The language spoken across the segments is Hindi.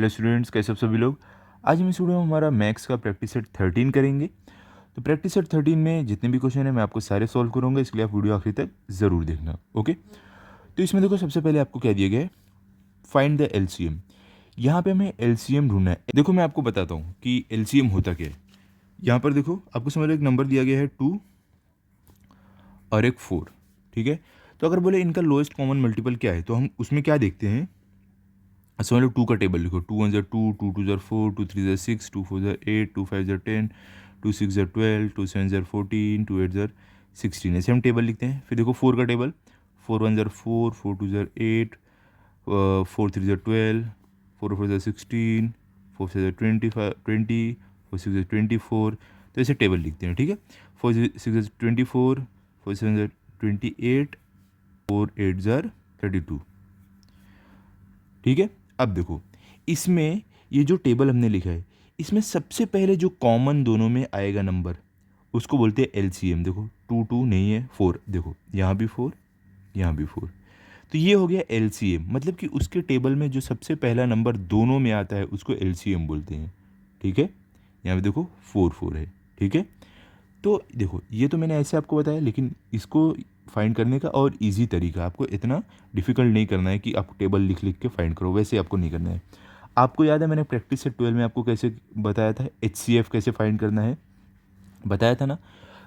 हेलो स्टूडेंट्स, कैसे आप सभी लोग। आज हम इस वीडियो में हमारा मैथ्स का प्रैक्टिस सेट 13 करेंगे। तो प्रैक्टिस सेट 13 में जितने भी क्वेश्चन हैं मैं आपको सारे सॉल्व करूँगा, इसलिए आप वीडियो आखिरी तक ज़रूर देखना। ओके, तो इसमें देखो सबसे पहले आपको क्या दिया गया है, फाइंड द एलसीएम। यहाँ पे हमें एलसीएम ढूंढना है। देखो मैं आपको बताता हूँ कि एलसीएम होता क्या है। यहाँ पर देखो आपको समझ लो एक नंबर दिया गया है 2 और एक 4, ठीक है। तो अगर बोले इनका लोएस्ट कॉमन मल्टीपल क्या है, तो हम उसमें क्या देखते हैं, समझ लो 2 का टेबल लिखो। 2 1 2, 2 2 4, 2 3 6, 2 4 8, 2 5 10, 2 6 12, 2 7 14, 2 8 16, ऐसे हम टेबल लिखते हैं। फिर देखो 4 का टेबल, 4 1 4, 4 2 8, 4 3 12, 4 4 16, 4 6 20, 4 6 24, तो ऐसे टेबल लिखते हैं, ठीक है। 4 6 24, 4 7 28, 4 8 32, ठीक है। अब देखो इसमें ये जो टेबल हमने लिखा है, इसमें सबसे पहले जो कॉमन दोनों में आएगा नंबर, उसको बोलते हैं एलसीएम। देखो 2 2 नहीं है, 4, देखो यहाँ भी 4, यहाँ भी 4, तो ये हो गया एलसीएम। मतलब कि उसके टेबल में जो सबसे पहला नंबर दोनों में आता है उसको एलसीएम बोलते हैं, ठीक है। यहाँ पे देखो 4 4 है, ठीक है। तो देखो ये तो मैंने ऐसे आपको बताया, लेकिन इसको फाइंड करने का और इजी तरीका, आपको इतना डिफिकल्ट नहीं करना है कि आप टेबल लिख लिख के फाइंड करो, वैसे आपको नहीं करना है। आपको याद है मैंने प्रैक्टिस सेट 12 में आपको कैसे बताया था, एचसीएफ कैसे फाइंड करना है, बताया था ना।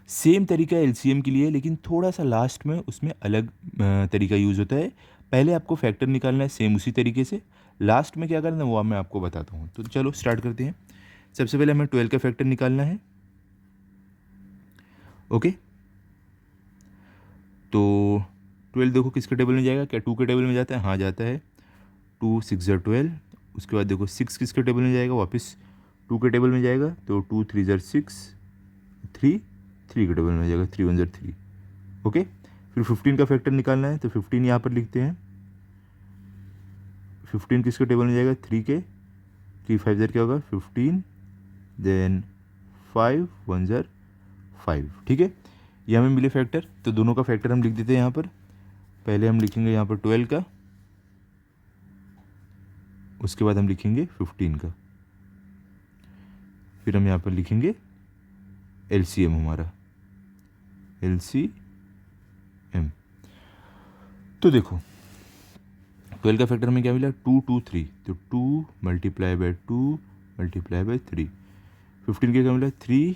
सेम तरीका एलसीएम के लिए, लेकिन थोड़ा सा लास्ट में उसमें अलग तरीका यूज़ होता है। पहले आपको फैक्टर निकालना है सेम उसी तरीके से, लास्ट में क्या करना है वो मैं आपको बताता हूँ। तो चलो स्टार्ट करते हैं। सबसे पहले हमें 12 का फैक्टर निकालना है। ओके, तो 12 देखो किसके टेबल में जाएगा, क्या 2 के टेबल में जाता है, हाँ जाता है। 2 6 12, उसके बाद देखो 6 किसके टेबल में जाएगा, वापस 2 के टेबल में जाएगा, तो 2 3 6, 3 3 के टेबल में जाएगा, 3 1 3। ओके, फिर 15 का फैक्टर निकालना है, तो 15 यहाँ पर लिखते हैं। 15 किसके टेबल में जाएगा, 3 के, 3 5 क्या होगा 15, देन 5 1 5, ठीक है। ये हमें मिले फैक्टर, तो दोनों का फैक्टर हम लिख देते हैं यहाँ पर। पहले हम लिखेंगे यहाँ पर 12 का, उसके बाद हम लिखेंगे 15 का, फिर हम यहाँ पर लिखेंगे एलसीएम हमारा, एलसीएम। तो देखो 12 का फैक्टर में क्या मिला, 2 2 3, तो 2 मल्टीप्लाई बाय 2 मल्टीप्लाई बाय 3। 15 के क्या मिला, 3।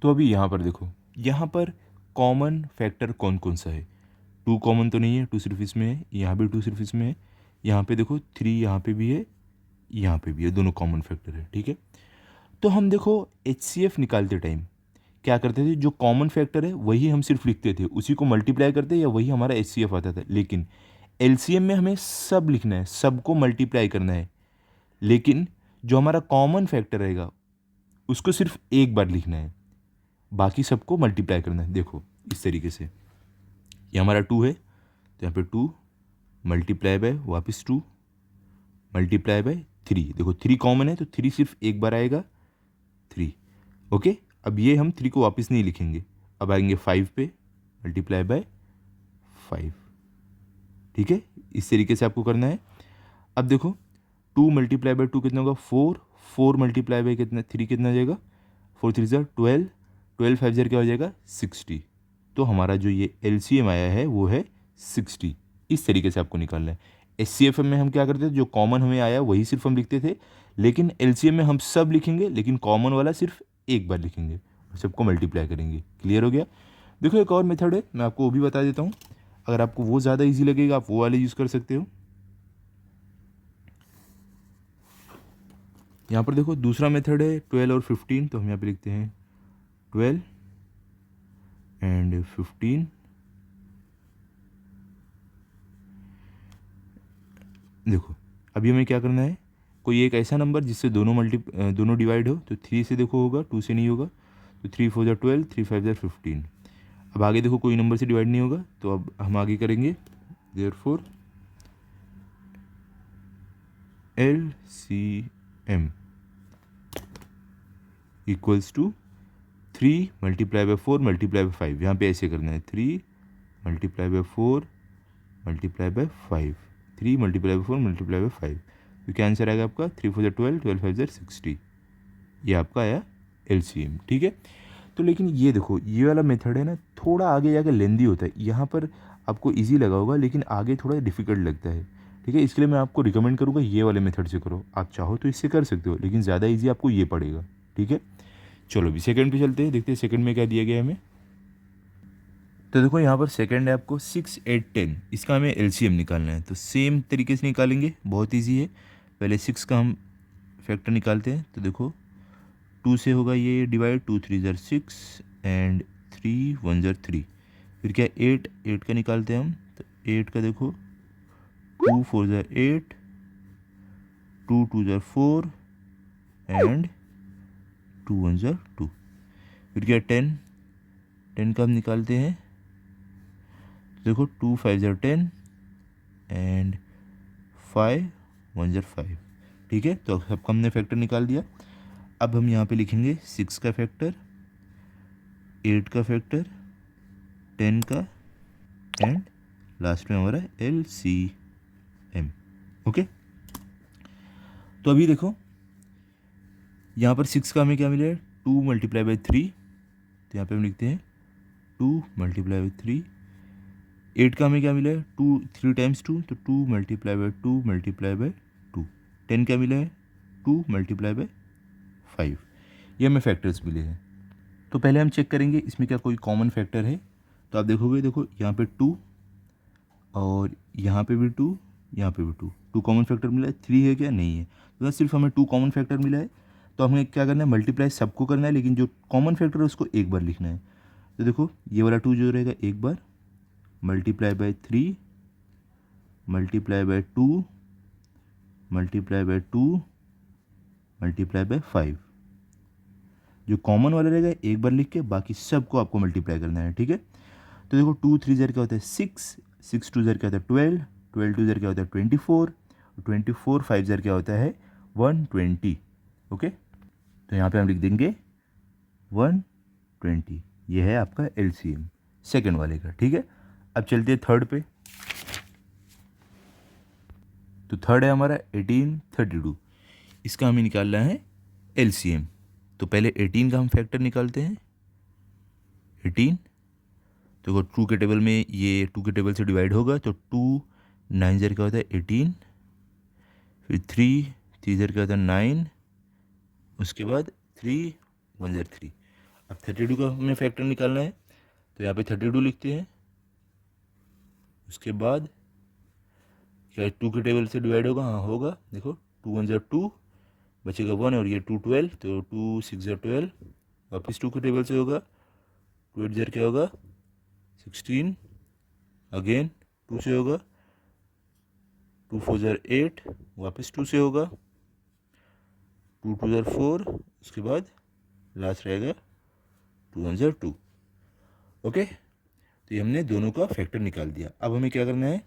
तो अभी यहाँ पर देखो, यहाँ पर कॉमन फैक्टर कौन कौन सा है, 2 कॉमन तो नहीं है, 2 सिर्फ इसमें है, यहाँ भी 2 सिर्फ इसमें है, यहाँ पे देखो 3 यहाँ पे भी है, यहाँ पे भी है, दोनों कॉमन फैक्टर है, ठीक है। तो हम देखो एचसीएफ निकालते टाइम क्या करते थे, जो कॉमन फैक्टर है वही हम सिर्फ लिखते थे, उसी को मल्टीप्लाई करते या वही हमारा एचसीएफ आता था। लेकिन एलसीएम में हमें सब लिखना है, सबको मल्टीप्लाई करना है, लेकिन जो हमारा कॉमन फैक्टर रहेगा उसको सिर्फ एक बार लिखना है, बाकी सबको मल्टीप्लाई करना है। देखो इस तरीके से, ये हमारा 2 है, तो यहाँ पे 2 मल्टीप्लाई बाय वापस 2 मल्टीप्लाई बाय 3। देखो 3 कॉमन है तो 3 सिर्फ एक बार आएगा, 3। ओके, अब ये हम 3 को वापस नहीं लिखेंगे, अब आएंगे 5 पे, मल्टीप्लाई बाय 5, ठीक है। इस तरीके से आपको करना है। अब देखो 2 मल्टीप्लाई बाय 2 कितना होगा, 4। 4 मल्टीप्लाई बाय कितना, 3 कितना हो जाएगा, 4 3 12, 12 5 क्या हो जाएगा 60। तो हमारा जो ये एलसीएम आया है वो है 60। इस तरीके से आपको निकालना है। एचसीएफ में हम क्या करते थे, जो कॉमन हमें आया वही सिर्फ हम लिखते थे, लेकिन एलसीएम में हम सब लिखेंगे, लेकिन कॉमन वाला सिर्फ एक बार लिखेंगे और सबको मल्टीप्लाई करेंगे। क्लियर हो गया। देखो एक और मेथड है, मैं आपको वो भी बता देता हूँ, अगर आपको वो ज़्यादा ईजी लगेगा आप वो वाले यूज़ कर सकते हो। यहाँ पर देखो दूसरा मेथड है 12 और 15, तो हम यहाँ पे लिखते हैं 12 एंड 15। देखो अभी हमें क्या करना है, कोई एक ऐसा नंबर जिससे दोनों डिवाइड हो, तो 3 से देखो होगा, 2 से नहीं होगा, तो 3 4 12, 3 5 15। अब आगे देखो कोई नंबर से डिवाइड नहीं होगा, तो अब हम आगे करेंगे, therefore LCM equals to 3 multiply by 4 multiply by 5। यहाँ पे ऐसे करना है, 3 multiply by 4 multiply by 5, 3 multiply by 4 multiply by 5, तो क्या आंसर आएगा आपका 3 4 12, 12 5 60, ये आपका आया LCM। ठीक है, तो लेकिन ये देखो ये वाला मेथड है ना थोड़ा आगे जाकर लेंदी होता है, यहाँ पर आपको इजी लगा होगा लेकिन आगे थोड़ा डिफिकल्ट लगता है। ठीक है, इसके लिए मैं आपको रिकमेंड करूँगा ये वाले मेथड से करो, आप चाहो तो इससे कर सकते हो लेकिन ज़्यादा इजी आपको ये पड़ेगा। ठीक है, चलो अभी सेकंड पे चलते हैं, देखते हैं सेकंड में क्या दिया गया है हमें। तो देखो यहाँ पर सेकंड है आपको 6 8 10, इसका हमें LCM निकालना है। तो सेम तरीके से निकालेंगे, बहुत ईजी है। पहले 6 का हम फैक्टर निकालते हैं, तो देखो 2 से होगा ये डिवाइड, 2 3 ज़र 6 एंड 3 1 ज़र 3, फिर क्या 8 8 का निकालते हैं हम, तो 8 का देखो 2 4 ज़र 8, 2 2 ज़र 4 एंड 2 1 ज़र 2, फिर क्या 10 10 का हम निकालते हैं, देखो 2 5 ज़र 10 एंड 5 1 ज़र 5। ठीक है, तो सबका हमने फैक्टर निकाल दिया। अब हम यहाँ पे लिखेंगे 6 का फैक्टर, 8 का फैक्टर, 10 का एंड लास्ट में हमारा LCM। ओके, तो अभी देखो यहाँ पर 6 का हमें क्या मिला है, 2 मल्टीप्लाई बाई 3, तो यहाँ पे हम लिखते हैं 2 मल्टीप्लाई बाई 3। 8 का हमें क्या मिला है, 2 3 टाइम्स 2, तो 2 मल्टीप्लाई बाई 2 मल्टीप्लाई बाई 2। 10 क्या मिला है, 2 मल्टीप्लाई बाई 5। ये हमें फैक्टर्स मिले हैं। तो पहले हम चेक करेंगे इसमें क्या कोई कॉमन फैक्टर है। तो आप देखोगे, देखो यहाँ पे 2 और यहाँ पे भी 2, यहाँ पे भी 2 कॉमन फैक्टर मिला है। 3 है क्या, नहीं है, तो सिर्फ हमें 2 कॉमन फैक्टर मिला है। तो हमें क्या करना है, मल्टीप्लाई सबको करना है लेकिन जो कॉमन फैक्टर है उसको एक बार लिखना है। तो देखो ये वाला 2 जो रहेगा एक बार, multiply by 3 multiply by 2 multiply by 2 multiply by 5। जो कॉमन वाला रहेगा एक बार लिख के बाकी सबको आपको मल्टीप्लाई करना है। ठीक है, तो देखो 2 3 ज़र क्या होता है 6, 6 2 ज़र क्या होता है 12, 12 2 ज़र क्या होता है 24, 24 5 ज़र क्या होता है 120। ओके, तो यहाँ पे हम लिख देंगे 120, ये है आपका LCM सेकंड वाले का। ठीक है, अब चलते हैं थर्ड पे। तो थर्ड है हमारा 1832, इसका हमें निकालना है LCM। तो पहले 18 का हम फैक्टर निकालते हैं, 18, तो 2 के टेबल में ये 2 के टेबल से डिवाइड होगा, तो 2 9 ज़र क्या होता है 18, फिर 3 3 ज़र क्या होता है 9, उसके बाद 3 1 ज़र 3। अब 32 का हमें फैक्टर निकालना है, तो यहाँ पे 32 लिखते हैं, उसके बाद क्या 2 के टेबल से डिवाइड होगा, हाँ होगा, देखो 2 1 ज़र 2, बचेगा 1 और ये 2 12, तो 2 6 ज़र 12, वापस 2 के टेबल से होगा, 2 8 ज़र क्या होगा 16, अगेन 2 से होगा, 2 4 ज़र 8, वापस 2 से होगा, 2 2 ज़र 4, उसके बाद लास्ट रहेगा 2 1 ज़र 2। ओके, तो ये हमने दोनों का फैक्टर निकाल दिया। अब हमें क्या करना है,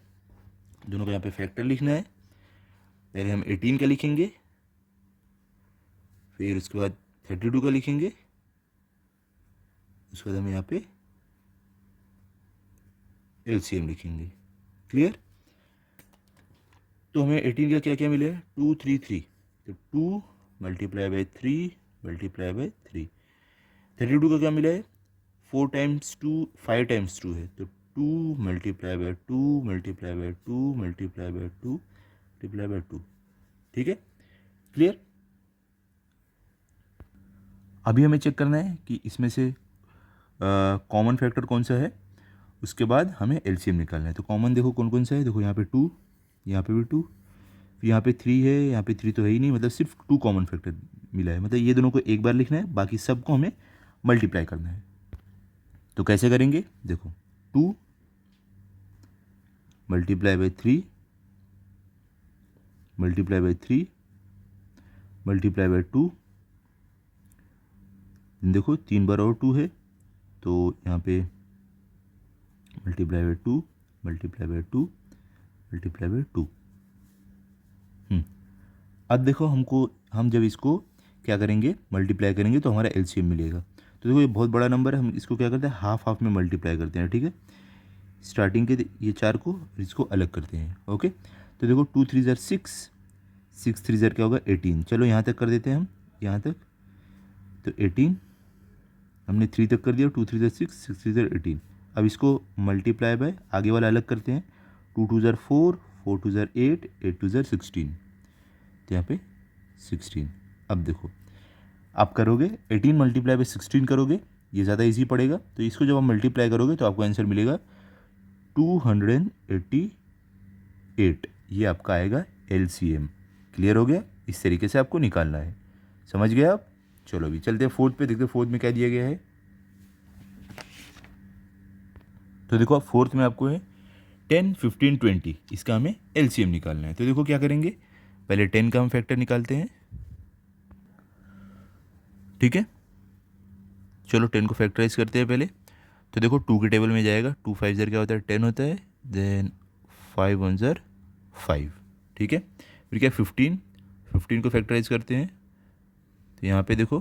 दोनों का यहाँ पे फैक्टर लिखना है। पहले हम 18 का लिखेंगे, फिर उसके बाद 32 का लिखेंगे, उसके बाद हम यहाँ पे LCM लिखेंगे। क्लियर, तो हमें 18 का क्या क्या मिला है 2 3 3, तो 2 मल्टीप्लाई बाई 3 मल्टीप्लाई बाई 3। 32 का क्या मिला है 4 टाइम्स 2 5 टाइम्स 2 है, तो 2 multiply by 2 multiply by 2 multiply by 2 multiply by 2। ठीक है, क्लियर। अभी हमें चेक करना है कि इसमें से कॉमन फैक्टर कौन सा है, उसके बाद हमें LCM निकालना है। तो कॉमन देखो कौन कौन सा है, देखो यहाँ पे 2, यहाँ पे भी 2, फिर यहाँ पे 3 है, यहाँ पे 3 तो है ही नहीं, मतलब सिर्फ 2 कॉमन फैक्टर मिला है। मतलब ये दोनों को एक बार लिखना है, बाकी सबको हमें मल्टीप्लाई करना है। तो कैसे करेंगे, देखो 2 multiply by 3 multiply by 3 multiply by 2, देखो 3 बार और 2 है, तो यहाँ पे multiply by 2 multiply by 2 multiply by 2। अब देखो हम जब इसको क्या करेंगे मल्टीप्लाई करेंगे तो हमारा LCM मिलेगा। तो देखो ये बहुत बड़ा नंबर है, हम इसको क्या करते हैं हाफ हाफ में मल्टीप्लाई करते हैं। ठीक है, स्टार्टिंग के ये 4 को इसको अलग करते हैं। ओके, तो देखो 2 3 ज़र 6, 6 3 ज़र क्या होगा 18। चलो यहाँ तक कर देते हैं हम, यहाँ तक तो 18 हमने 3 तक कर दिया, 2 3 ज़र 6, 6 3 ज़र 18। अब इसको मल्टीप्लाई बाय आगे वाला अलग करते हैं, 2 2 ज़र 4, 4 2 ज़र 8, 8 2 ज़र 16, तो यहाँ पे 16। अब देखो आप करोगे 18 मल्टीप्लाई बाय 16 करोगे, ये ज़्यादा इजी पड़ेगा, तो इसको जब आप मल्टीप्लाई करोगे तो आपको आंसर मिलेगा 288। ये आपका आएगा LCM। क्लियर हो गया? इस तरीके से आपको निकालना है, समझ गए आप? चलो अभी चलते हैं फोर्थ पे, देखते हैं फोर्थ में क्या दिया गया है। तो देखो फोर्थ में आपको है 10 15 20, इसका हमें LCM निकालना है। तो देखो क्या करेंगे, पहले 10 का हम फैक्टर निकालते हैं। ठीक है, चलो 10 को फैक्टराइज करते हैं पहले। तो देखो 2 के टेबल में जाएगा, 2 5 ज़र क्या होता है 10 होता है, देन 5 1 ज़र 5। ठीक है, फिर क्या 15 को फैक्टराइज करते हैं। तो यहाँ पे देखो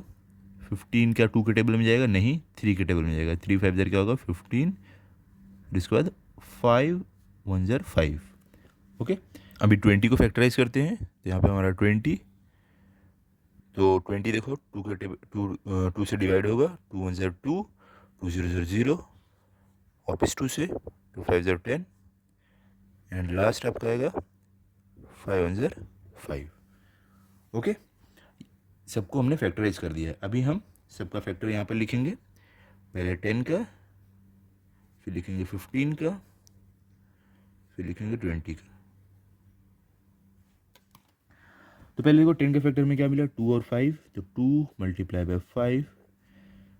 15 क्या 2 के टेबल में जाएगा, नहीं 3 के टेबल में जाएगा, 3 5 ज़र क्या होगा 15, इसके बाद 5 1 ज़र 5। ओके, अभी 20 को फैक्टराइज करते हैं। तो यहाँ पे हमारा 20, तो 20 देखो 2 के टेबल 2 से डिवाइड होगा, 2 1 ज़र 2, 2 0 ज़र 0, वापस 2 से, 2 5 ज़र 10, एंड लास्ट आपका आएगा 5 1 ज़र 5। ओके, सबको हमने फैक्टराइज कर दिया है। अभी हम सबका फैक्टर यहाँ पर लिखेंगे, पहले 10 का, फिर लिखेंगे 15 का, फिर लिखेंगे 20 का। तो पहले देखो 10 के फैक्टर में क्या मिला 2 और 5, तो 2 मल्टीप्लाई बाय 5।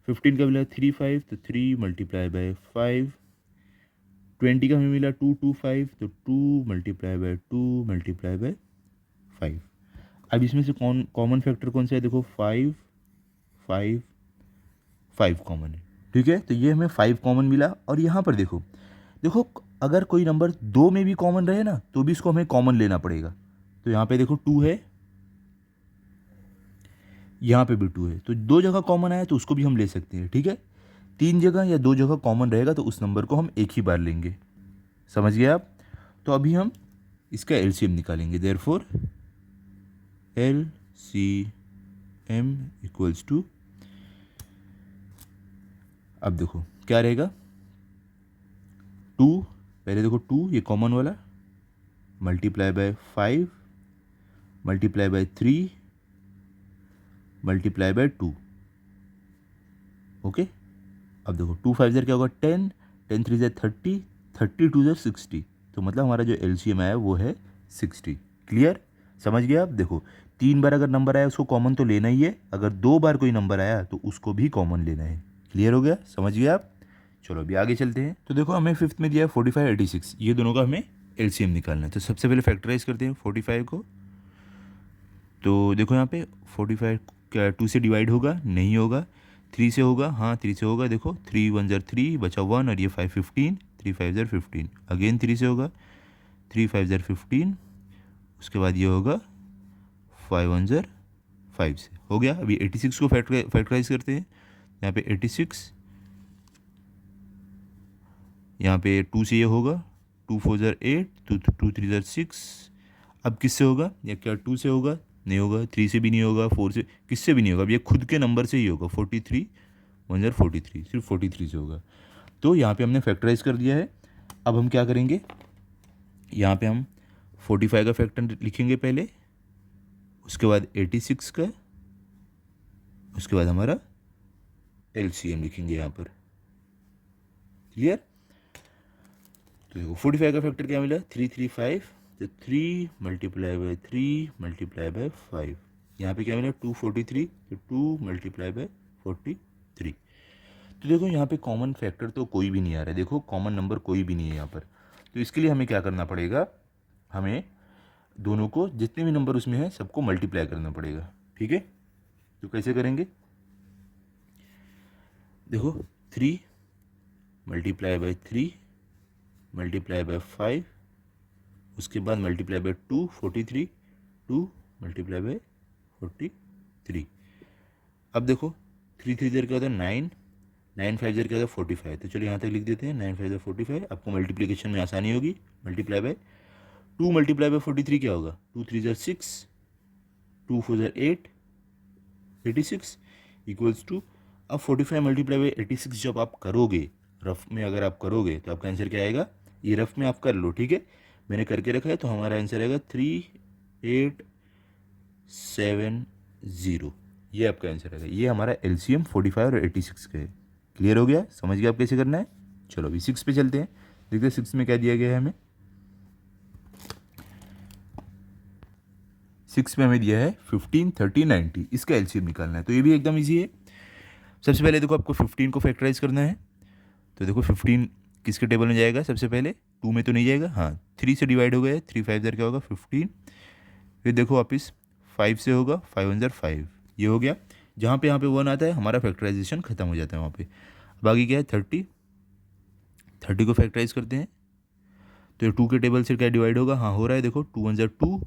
15 का मिला 3 5, तो 3 मल्टीप्लाई बाय 5। 20 का हमें मिला 2 2 5, तो 2 मल्टीप्लाई बाय 2 मल्टीप्लाई बाय 5। अब इसमें से कॉमन फैक्टर कौन सा है, देखो 5 5 5 कॉमन है। ठीक है, तो ये हमें 5 कॉमन मिला। और यहाँ पर देखो देखो अगर कोई नंबर 2 में भी कॉमन रहे ना, तो भी इसको हमें कॉमन लेना पड़ेगा। तो यहाँ पे देखो 2 है, यहाँ पे भी 2 है, तो 2 जगह कॉमन आया तो उसको भी हम ले सकते हैं। ठीक है, 3 जगह या 2 जगह कॉमन रहेगा तो उस नंबर को हम एक ही बार लेंगे। समझ गए आप? तो अभी हम इसका LCM निकालेंगे। देयरफॉर LCM इक्वल्स टू, अब देखो क्या रहेगा 2, पहले देखो 2 ये कॉमन वाला, multiply by 5 multiply by 3 multiply by 2। Okay, अब देखो 2 5 ज़र क्या होगा 10, 10 3 ज़र 30, 30 2 ज़र 60, तो मतलब हमारा जो LCM आया वो है 60। क्लियर? समझ गए आप? देखो 3 बार अगर नंबर आया उसको कॉमन तो लेना ही है, अगर 2 बार कोई नंबर आया तो उसको भी कॉमन लेना है। क्लियर हो गया? समझ गए आप? चलो अभी आगे चलते हैं। तो देखो हमें फिफ्थ में दिया है 45 86, ये दोनों का हमें LCM निकालना है। तो सबसे पहले फैक्टराइज करते हैं 45 को। तो देखो यहाँ पे 45 क्या 2 से डिवाइड होगा? नहीं होगा। 3 से होगा? हाँ 3 से होगा। देखो 3 1 ज़र 3 बचा 1, और ये 5 15, 3 5 ज़र 15, अगेन 3 से होगा, 3 5 ज़र 15, उसके बाद ये होगा 5 1 ज़र 5 से हो गया। अभी 86 को फैक्टराइज करते हैं। यहाँ पे 86, यहाँ पे 2 से ये होगा, 2 4 ज़र 8, 2 3 ज़र 6। अब किससे होगा? या क्या 2 से होगा? नहीं होगा। 3 से भी नहीं होगा, 4 से, किससे भी नहीं होगा। अब ये खुद के नंबर से ही होगा। 43 1 ज़र 43, सिर्फ 43 से होगा। तो यहाँ पे हमने फैक्टराइज कर दिया है। अब हम क्या करेंगे, यहाँ पे हम 45 का फैक्टर लिखेंगे पहले, उसके बाद 86 का, उसके बाद हमारा LCM लिखेंगे यहाँ पर। क्लियर? तो देखो 45 का फैक्टर क्या मिला 335, तो 3 मल्टीप्लाई बाय 3 मल्टीप्लाई बाय 5। यहाँ पे क्या मिला 243, तो 2 मल्टीप्लाई बाय 43। तो देखो यहाँ पे कॉमन फैक्टर तो कोई भी नहीं आ रहा है, देखो कॉमन नंबर कोई भी नहीं है यहाँ पर। तो इसके लिए हमें क्या करना पड़ेगा, हमें दोनों को जितने भी नंबर उसमें है सबको मल्टीप्लाई करना पड़ेगा। ठीक है, तो कैसे करेंगे, देखो 3 मल्टीप्लाई बाय 3 मल्टीप्लाई बाय 5, उसके बाद मल्टीप्लाई बाय 2 43, 2 मल्टीप्लाई बाय 43। अब देखो 3 3 ज़र क्या होता है 9, 9 5 ज़र क्या होगा 45। तो चलिए यहाँ तक लिख देते हैं 9 5 ज़र 45। आपको मल्टीप्लिकेशन में आसानी होगी। मल्टीप्लाई बाय 2 मल्टीप्लाई बाय 43 क्या होगा 2 3 ज़र 6 2 4 ज़र 8 86 इक्वल्स टू। अब 45 मल्टीप्लाई बाई 86 जब आप करोगे रफ में, अगर आप करोगे तो आपका आंसर क्या आएगा, ये रफ में आप कर लो, ठीक है, मैंने करके रखा है, तो हमारा आंसर आएगा 3870। ये आपका आंसर आएगा। ये हमारा एलसीएम 45 और 86 का है। क्लियर हो गया, समझ गया आप कैसे करना है। चलो अभी 6 पे चलते हैं, देखते हैं 6 में क्या दिया गया है हमें। 6 में हमें दिया है 15 30 90, इसका एलसीएम निकालना है। तो ये भी एकदम ईजी है। सबसे पहले देखो आपको 15 को फैक्टराइज करना है। तो देखो 15 किसके टेबल में जाएगा, सबसे पहले 2 में तो नहीं जाएगा, हाँ 3 से डिवाइड हो गया, 3 5 ज़र क्या होगा 15। फिर देखो वापस 5 से होगा, 5 1 ज़र 5, ये हो गया। जहाँ पे यहाँ पे 1 आता है हमारा फैक्टराइजेशन खत्म हो जाता है वहाँ पे। अब आगे क्या है 30 को फैक्टराइज करते हैं। तो 2 के टेबल से क्या डिवाइड होगा, हाँ हो रहा है, देखो 2 1 ज़र 2,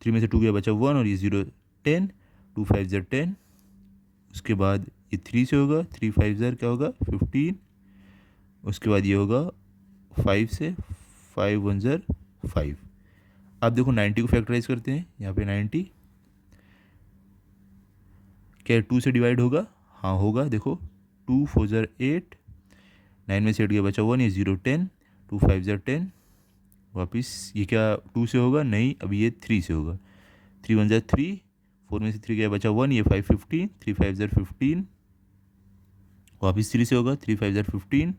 3 में से 2 गया बचा 1 और ये 0 10, 2 5 ज़र 10। उसके बाद ये 3 से होगा, 3 5 ज़र क्या होगा 15। उसके बाद ये होगा 5 से, 5 1 ज़र 5। अब देखो 90 को फैक्टराइज करते हैं। यहाँ पे 90 क्या 2 से डिवाइड होगा, हाँ होगा, देखो 2 4 ज़र 8, 9 में से 8 गया बचा 1, ये 0 10, 2 5 ज़र 10। वापस ये क्या 2 से होगा, नहीं, अभी ये 3 से होगा, 3 1 ज़र 3, 4 में से 3 गया बचा 1, ये 5 15, 3 5 ज़र 15। वापस 3 से होगा, 3 5 ज़र 15।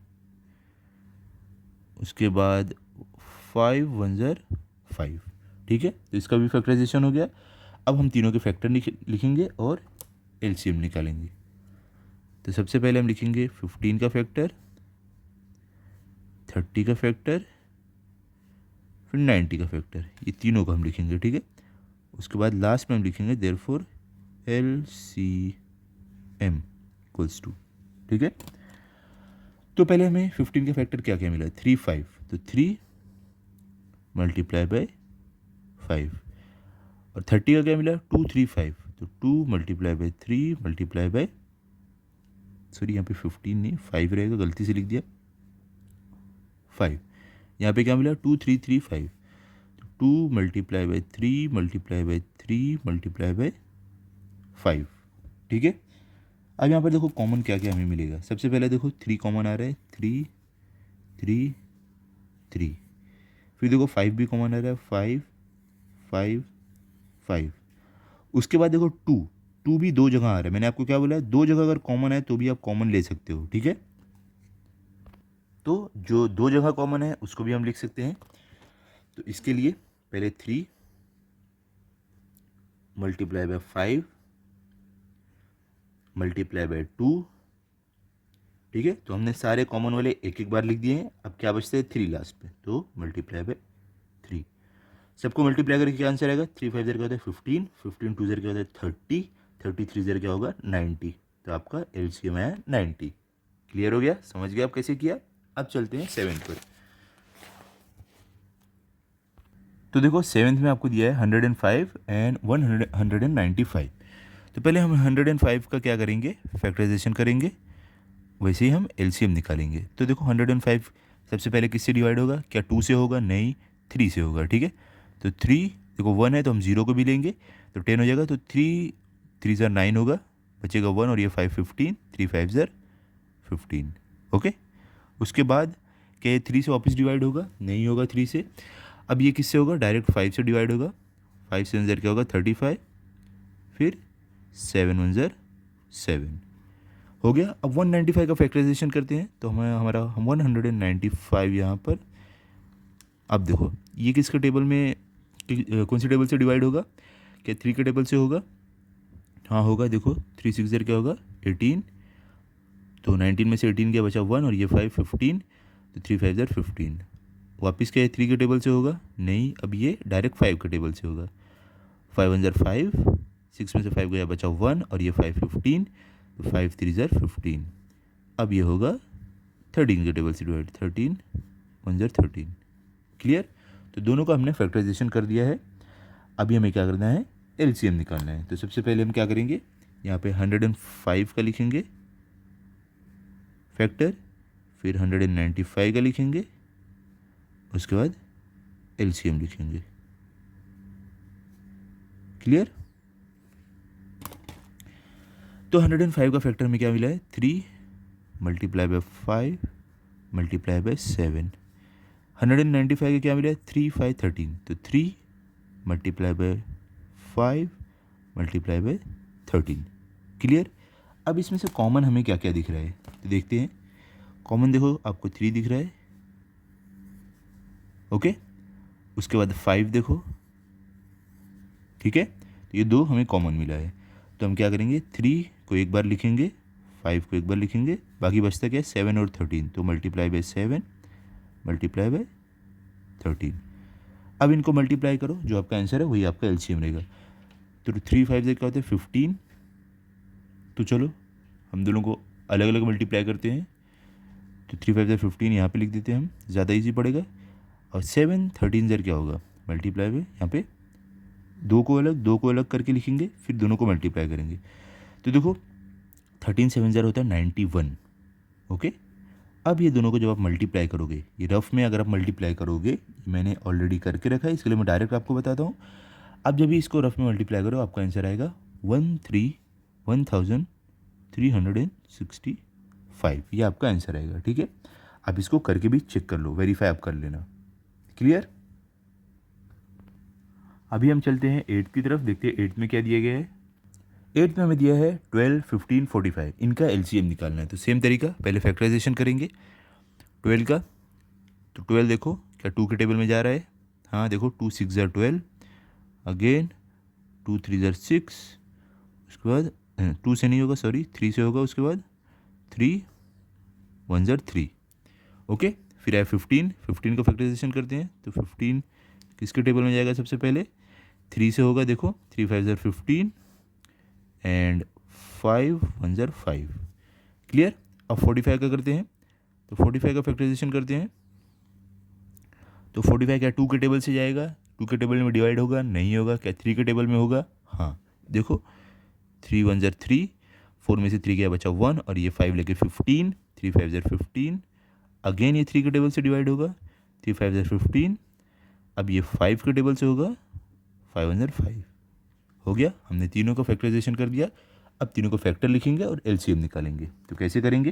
उसके बाद 5 1 ज़र 5, ठीक है। तो इसका भी फैक्टराइजेशन हो गया। अब हम तीनों के फैक्टर लिखेंगे और एलसीएम निकालेंगे। तो सबसे पहले हम लिखेंगे 15 का फैक्टर, 30 का फैक्टर, फिर 90 का फैक्टर, ये तीनों को हम लिखेंगे, ठीक है। उसके बाद लास्ट में हम लिखेंगे देयरफॉर LCM इक्वल्स टू, ठीक है। तो पहले हमें 15 का फैक्टर क्या क्या मिला, 3 5, तो 3 मल्टीप्लाई बाय 5। और 30 का क्या मिला 2 3 5, तो 2 multiply by 3 multiply bye, sorry यहाँ पे 15 नहीं 5 रहेगा, गलती से लिख दिया 5। यहाँ पे क्या मिला 2 3 3 5, तो 2 multiply by 3 multiply by 3 multiply by 5, ठीक है। अब यहाँ पर देखो कॉमन क्या क्या हमें मिलेगा। सबसे पहले देखो 3 कॉमन आ रहा है, 3 3 3। फिर देखो 5 भी कॉमन आ रहा है, 5 5 5। उसके बाद देखो 2 भी 2 जगह आ रहा है। मैंने आपको क्या बोला है, 2 जगह अगर कॉमन है तो भी आप कॉमन ले सकते हो, ठीक है। तो जो 2 जगह कॉमन है उसको भी हम लिख सकते हैं। तो इसके लिए पहले 3 मल्टीप्लाई बाय 5 मल्टीप्लाई बाय 2, ठीक है। तो हमने सारे कॉमन वाले एक एक बार लिख दिए हैं। अब क्या बचते हैं 3 लास्ट पे, तो मल्टीप्लाई बाय 3। सबको मल्टीप्लाई करके क्या आंसर आएगा, 3 5 ज़र क्या होता है 15, 15 2 ज़र क्या होता है 30, 30 3 ज़र क्या होगा 90। तो आपका एलसीएम है 90। क्लियर हो गया, समझ गया आप कैसे किया। अब चलते हैं 7 पर। तो देखो 7th में आपको दिया है 105 एंड 195। तो पहले हम 105 का क्या करेंगे, फैक्टराइजेशन करेंगे, वैसे ही हम एलसीएम निकालेंगे। तो देखो 105 सबसे पहले किससे डिवाइड होगा, क्या 2 से होगा, नहीं 3 से होगा, ठीक है। तो 3 देखो 1 है तो हम 0 को भी लेंगे, तो 10 हो जाएगा। तो 3 3 ज़र 9 होगा, बचेगा 1 और ये 5 15, 3 5 ज़र 15, ओके। उसके बाद क्या ये 3 से वापस डिवाइड होगा, नहीं होगा 3 से। अब ये किससे होगा, डायरेक्ट 5 से डिवाइड होगा, 5 7 ज़र क्या होगा 35, फिर 7 1 ज़र 7 हो गया। अब 195 का फैक्टराइजेशन करते हैं। तो हमारा 195 यहाँ पर। अब देखो ये किसके टेबल में, कौन सी टेबल से डिवाइड होगा, क्या 3 के टेबल से होगा, हाँ होगा। देखो 3 6 ज़र क्या होगा 18, तो 19 में से 18 क्या बचा 1 और ये 5 15, तो 3 5 ज़र 15। वापस क्या है 3 के टेबल से होगा, नहीं, अब ये डायरेक्ट 5 के टेबल से होगा, 5 1 ज़र 5, 6 में से 5 गया बचा 1 और ये 5 15, तो 5 3 ज़र 15। अब ये होगा 13 के टेबल से डिवाइड, 13 1 ज़र 13। क्लियर। तो दोनों का हमने फैक्टराइजेशन कर दिया है। अभी हमें क्या करना है, एलसीएम निकालना है। तो सबसे पहले हम क्या करेंगे, यहाँ पे 105 का लिखेंगे, फैक्टर, फिर 195 का लिखेंगे, उसके बाद एलसीएम लिखेंगे। क्लियर? तो 105 का फैक्टर में क्या मिला है, 3 मल्टीप्लाई बाय 5 मल्टीप्लाई बाय 7। 195 का क्या मिला है, 3 5 13, तो 3 multiply by 5 multiply by 13। Clear? अब इसमें से कॉमन हमें क्या क्या दिख रहा है, तो देखते हैं। कॉमन देखो आपको 3 दिख रहा है, ओके। उसके बाद 5 देखो, ठीक है। तो ये दो हमें कॉमन मिला है, तो हम क्या करेंगे, 3 को एक बार लिखेंगे, 5 को एक बार लिखेंगे, बाकी बचता क्या है, 7 और 13, तो मल्टीप्लाई बाय 7 मल्टीप्लाई बाय 13। अब इनको मल्टीप्लाई करो, जो आपका आंसर है वही आपका एलसीएम रहेगा। तो 3 5 से क्या होता है 15। तो चलो हम दोनों को अलग अलग मल्टीप्लाई करते हैं। तो 3 5 से 15 यहाँ पे लिख देते हैं हम, ज़्यादा इजी पड़ेगा। और 7 13 जर क्या होगा, मल्टीप्लाई में यहाँ पे दो को अलग करके लिखेंगे, फिर दोनों को मल्टीप्लाई करेंगे। तो देखो 13 7 जर होता है 91, ओके। अब ये दोनों को जब आप मल्टीप्लाई करोगे, ये रफ में अगर आप मल्टीप्लाई करोगे, मैंने ऑलरेडी करके रखा है, इसके लिए मैं डायरेक्ट आपको बताता हूँ। अब जब भी इसको रफ में मल्टीप्लाई करो, आपका आंसर आएगा 1365। ये आपका आंसर आएगा, ठीक है। आप इसको करके भी चेक कर लो, वेरीफाई आप कर लेना। क्लियर? अभी हम चलते हैं 8 की तरफ, देखते हैं 8 में क्या दिया गया है। 8 में हमें दिया है 12 15 45, इनका एलसीएम निकालना है। तो सेम तरीका, पहले फैक्टराइजेशन करेंगे 12 का। तो 12 देखो क्या 2 के टेबल में जा रहा है, हाँ देखो 2 6 ज़र 12, अगेन 2 3 ज़र 6, उसके बाद 2 से नहीं होगा, सॉरी 3 से होगा, उसके बाद 3 1 ज़र 3, ओके। फिर आए 15 का फैक्टराइजेशन करते हैं। तो 15 किसके टेबल में जाएगा, सबसे पहले 3 से होगा, देखो 3 5 ज़र 15 एंड 5 1 ज़र 5। क्लियर? अब 45 का करते हैं। तो 45 का फैक्टराइजेशन करते हैं। तो 45 क्या 2 के टेबल से जाएगा, 2 के टेबल में डिवाइड होगा, नहीं होगा, क्या 3 के टेबल में होगा, हाँ देखो 3 1 ज़र 3, 4 में से 3 क्या बचा 1, और ये 5 लेके 15, 3 5 ज़र 15, अगेन ये 3 के टेबल से डिवाइड होगा, 3 5 ज़र 15, अब ये 5 के टेबल से होगा, 5 1 ज़र 5 हो गया। हमने तीनों का फैक्टराइजेशन कर दिया। अब तीनों को फैक्टर लिखेंगे और एलसीएम निकालेंगे। तो कैसे करेंगे,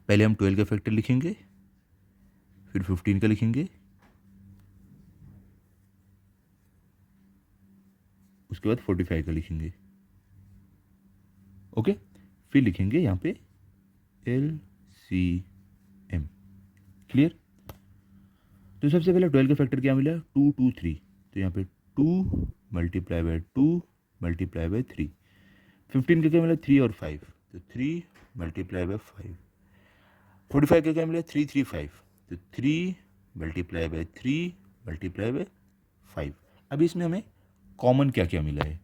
पहले हम 12 का फैक्टर लिखेंगे, फिर 15 का लिखेंगे, उसके बाद 45 का लिखेंगे, ओके। फिर लिखेंगे यहाँ पे एलसीएम। क्लियर? तो सबसे पहले 12 का फैक्टर क्या मिला, 2 2 3, तो यहाँ पे 2 मल्टीप्लाई बाय 2 मल्टीप्लाई बाय 3। 15 का क्या मिला 3 और 5, तो 3 मल्टीप्लाई बाय 5। 45 का क्या मिला 3 3 5, तो 3 मल्टीप्लाई बाय 3 मल्टीप्लाई बाय 5। अब इसमें हमें कॉमन क्या क्या मिला है,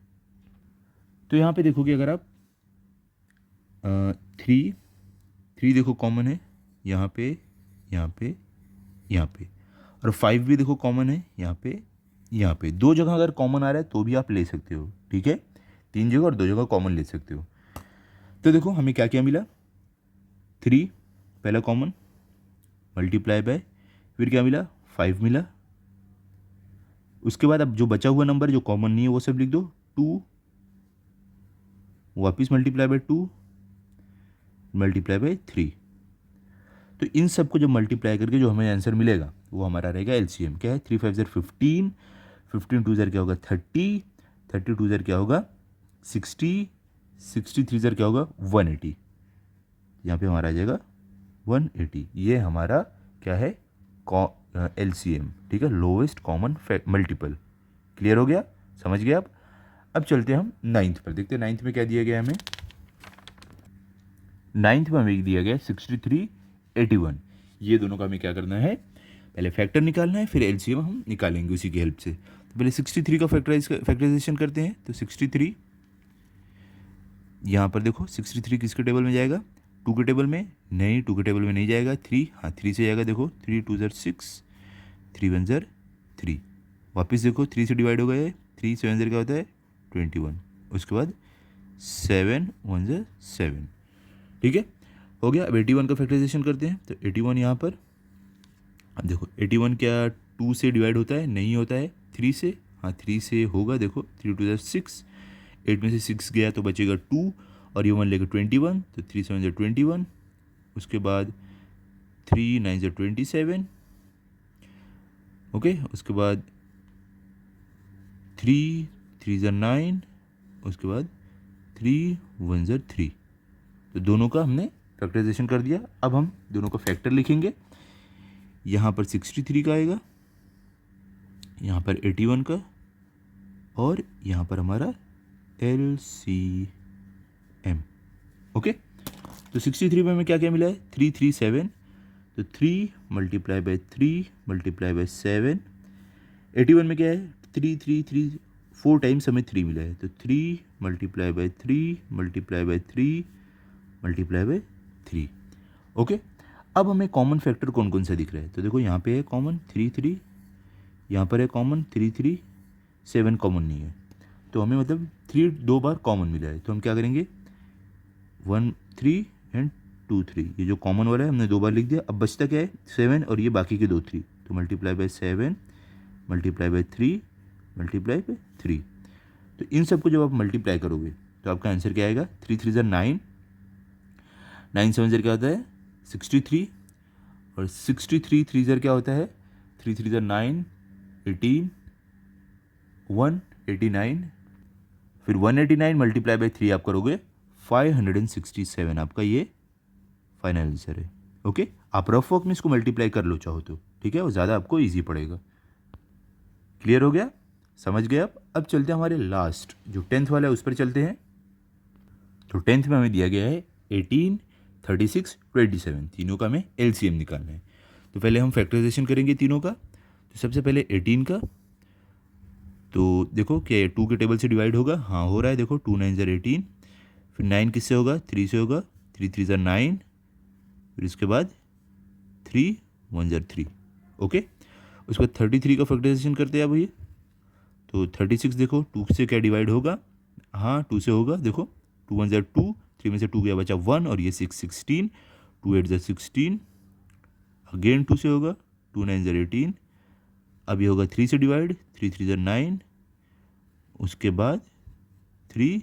तो यहाँ पे देखोगे अगर आप 3 देखो कॉमन है यहाँ पे, यहाँ पे, यहाँ पे, और 5 भी देखो कॉमन है यहाँ पे, यहाँ पे। दो जगह अगर कॉमन आ रहा है तो भी आप ले सकते हो, ठीक है। 3 जगह और 2 जगह कॉमन ले सकते हो। तो देखो हमें क्या क्या मिला, 3 पहला कॉमन मल्टीप्लाई बाय, फिर क्या मिला 5 मिला। उसके बाद अब जो बचा हुआ नंबर जो कॉमन नहीं है वो सब लिख दो, 2 वापस मल्टीप्लाई बाय 2 मल्टीप्लाई बाय 3। तो इन सब को जब मल्टीप्लाई करके जो हमें आंसर मिलेगा वो हमारा रहेगा एलसीएम। क्या है, 3 5 ज़र 15, 15 2 ज़र क्या होगा 30, 32 ज़र क्या होगा 60, 63 ज़र क्या होगा 180। यहाँ पे हमारा आ जाएगा 180। ये हमारा क्या है एलसीएम, ठीक है, लोवेस्ट कॉमन मल्टीपल। क्लियर हो गया, समझ गए आप? अब चलते हैं हम 9th पर, देखते हैं 9th में क्या दिया गया हमें। 9th में हमें दिया गया 63 81। ये दोनों का हमें क्या करना है, पहले फैक्टर निकालना है, फिर एलसीएम हम निकालेंगे उसी की हेल्प से। तो पहले 63 का फैक्टराइजेशन करते हैं। तो 63 यहाँ पर देखो 63 किसके टेबल में जाएगा, 2 के टेबल में, नहीं 2 के टेबल में नहीं जाएगा, 3, हाँ 3 से जाएगा, देखो 3 2 ज़र 6, 3 1 ज़र 3, वापस देखो 3 से डिवाइड हो गया है, 3 7 ज़र क्या होता है 21, उसके बाद 7 1 ज़र 7, ठीक है। हो गया। अब 81 का फैक्टराइजेशन करते हैं। तो 81 यहाँ पर, अब देखो 81 क्या 2 से डिवाइड होता है? नहीं होता है। 3 से, हाँ 3 से होगा। देखो 3 2 6, 8 में से 6 गया तो बचेगा 2 और ये 1 लेकर 21, तो 3 7 21। उसके बाद 3 9 27, ओके। उसके बाद 3 3 9, उसके बाद 3 1 3। तो दोनों का हमने फैक्टराइजेशन कर दिया। अब हम दोनों का फैक्टर लिखेंगे। यहाँ पर 63 का आएगा, यहाँ पर 81 का, और यहाँ पर हमारा LCM, ओके। तो 63 में हमें क्या क्या मिला है? 337, तो 3 मल्टीप्लाई बाई 3 मल्टीप्लाई बाई 7। 81 में क्या है? 3 3 3, 4 टाइम्स हमें 3 मिला है, तो 3 multiply by 3 multiply by 3 multiply by 3, okay. अब हमें कॉमन फैक्टर कौन कौन सा दिख रहा है? तो देखो यहाँ पे है कॉमन 3 3, यहाँ पर है कॉमन 3 3, 7 कॉमन नहीं है, तो हमें मतलब 3 2 बार कॉमन मिला है। तो हम क्या करेंगे? 1 3 एंड 2 3, ये जो कॉमन वाला है हमने 2 बार लिख दिया। अब बचता क्या है? 7 और ये बाकी के 2 3, तो multiply by 7 multiply by 3 multiply by 3। तो इन सबको जब आप मल्टीप्लाई करोगे तो आपका आंसर क्या आएगा? 3 3 9, 9 7 क्या होता है? 63, और 63 3 क्या होता है? 3 3 9, 18, 189, फिर 189 मल्टीप्लाई बाई 3 आप करोगे 567, आपका ये फाइनल आंसर है, ओके। आप रफ वर्क में इसको मल्टीप्लाई कर लो चाहो तो, ठीक है, वो ज़्यादा आपको ईजी पड़ेगा। क्लियर हो गया? समझ गए आप? अब चलते हैं हमारे लास्ट जो 10th वाला है उस पर चलते हैं। तो 10th में हमें दिया गया है 18 36 27, तीनों का हमें LCM निकालना है। तो पहले हम फैक्टराइजेशन करेंगे तीनों का। तो सबसे पहले 18 का, तो देखो क्या ये 2 के टेबल से डिवाइड होगा? हाँ हो रहा है, देखो 2 9 18, फिर 9 किससे होगा? 3 से होगा, 3 3 9, फिर इसके बाद 3 1 3, ओके। उसके बाद 33 का फैक्टराइजेशन करते हैं अब ये। तो 36 देखो 2 से क्या डिवाइड होगा? हाँ 2 से होगा, देखो 2 1 2, 3 में से 2 गया बचा 1, और ये 6 16, 2 8 16, अगेन 2 से होगा, 2 9 18, अब ये होगा 3 से डिवाइड, 3 3 9, उसके बाद 3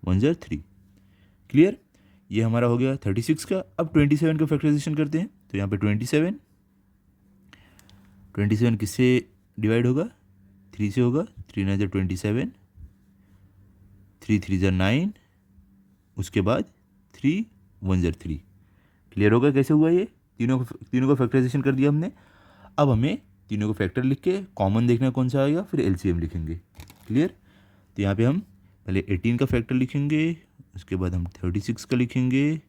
1 3। क्लियर? ये हमारा हो गया 36 का। अब 27 का फैक्टराइजेशन करते हैं। तो यहाँ पे 27 किससे डिवाइड होगा? 3 से होगा, 3 9 27, 3 3 9, उसके बाद 3 1 3। क्लियर होगा कैसे हुआ ये? तीनों का फैक्टराइजेशन कर दिया हमने। अब हमें तीनों को फैक्टर लिख के कॉमन देखना कौन सा आएगा, फिर LCM लिखेंगे। क्लियर? तो यहाँ पे हम पहले 18 का फैक्टर लिखेंगे, उसके बाद हम 36 का लिखेंगे,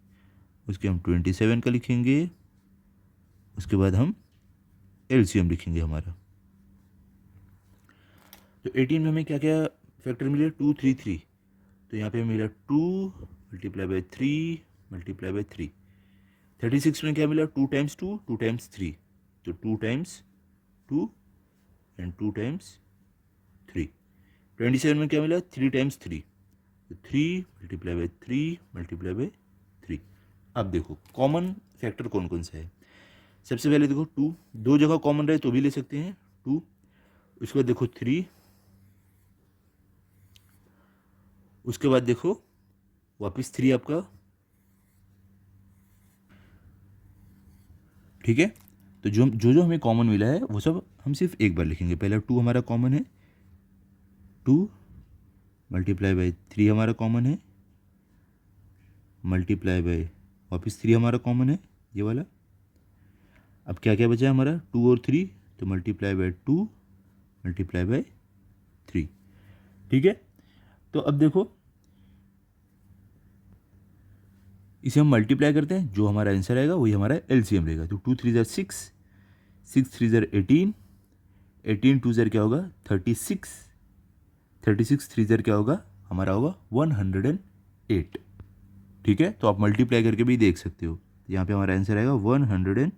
उसके हम 27 का लिखेंगे, उसके बाद हम LCM लिखेंगे हमारा। तो 18 में हमें क्या क्या फैक्टर मिले? 2 3 3, तो यहाँ पे मिला 2 मल्टीप्लाई बाई 3 मल्टीप्लाई बाई 3। 36 में क्या मिला? 2 टाइम्स 2 2 टाइम्स 3, तो 2 टाइम्स 2 एंड 2 टाइम्स 3। 27 में क्या मिला? 3 टाइम्स 3, तो 3 मल्टीप्लाई बाई 3 मल्टीप्लाई बाई 3। अब देखो कॉमन फैक्टर कौन कौन सा है। सबसे पहले देखो 2, दो जगह कॉमन रहे तो भी ले सकते हैं 2। उसके बाद देखो 3, उसके बाद देखो वापस 3 आपका, ठीक है। तो जो जो हमें कॉमन मिला है वो सब हम सिर्फ एक बार लिखेंगे। पहला 2 हमारा कॉमन है, 2 मल्टीप्लाई बाई 3 हमारा कॉमन है, मल्टीप्लाई बाई वापस 3 हमारा कॉमन है ये वाला। अब क्या क्या बचा है हमारा? 2 और 3, तो मल्टीप्लाई बाई 2 मल्टीप्लाई बाई 3, ठीक है। तो अब देखो इसे हम मल्टीप्लाई करते हैं, जो हमारा आंसर आएगा वही हमारा LCM रहेगा। तो 2 3 6, 6 3 18, 18 2 क्या होगा? 36, 36 3 क्या होगा? हमारा होगा 108, ठीक है। तो आप मल्टीप्लाई करके भी देख सकते हो। यहाँ पे हमारा आंसर आएगा 108,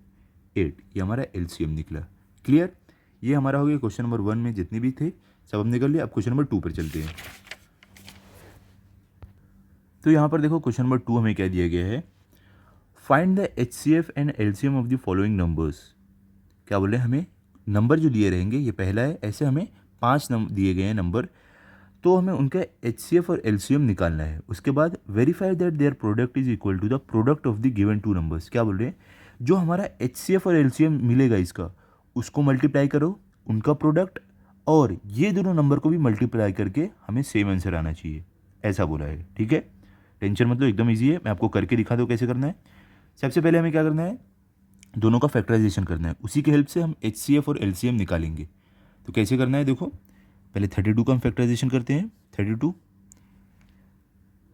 ये हमारा LCM निकला। क्लियर? ये हमारा हो गया क्वेश्चन नंबर 1 में जितने भी थे सब हमने कर लिया। अब क्वेश्चन नंबर 2 पर चलते हैं। तो यहाँ पर देखो क्वेश्चन नंबर 2 हमें क्या दिया गया है find the HCF and LCM of the following numbers. क्या बोल रहे हैं, हमें नंबर जो दिए रहेंगे, ये पहला है, ऐसे हमें 5 दिए गए हैं नंबर, तो हमें उनका HCF और LCM निकालना है। उसके बाद verify that their product is equal to the product of the given two numbers. क्या बोल रहे हैं, जो हमारा HCF और LCM मिलेगा इसका, उसको मल्टीप्लाई करो उनका प्रोडक्ट, और ये दोनों नंबर को भी मल्टीप्लाई करके हमें सेम आंसर आना चाहिए, ऐसा बोला है। ठीक है, टेंशन मतलब एकदम ईजी है, मैं आपको करके दिखा दूँ कैसे करना है। सबसे पहले हमें क्या करना है, दोनों का फैक्टराइजेशन करना है, उसी की हेल्प से हम HCF और LCM निकालेंगे। तो कैसे करना है, देखो पहले 32 का हम फैक्टराइजेशन करते हैं, 32।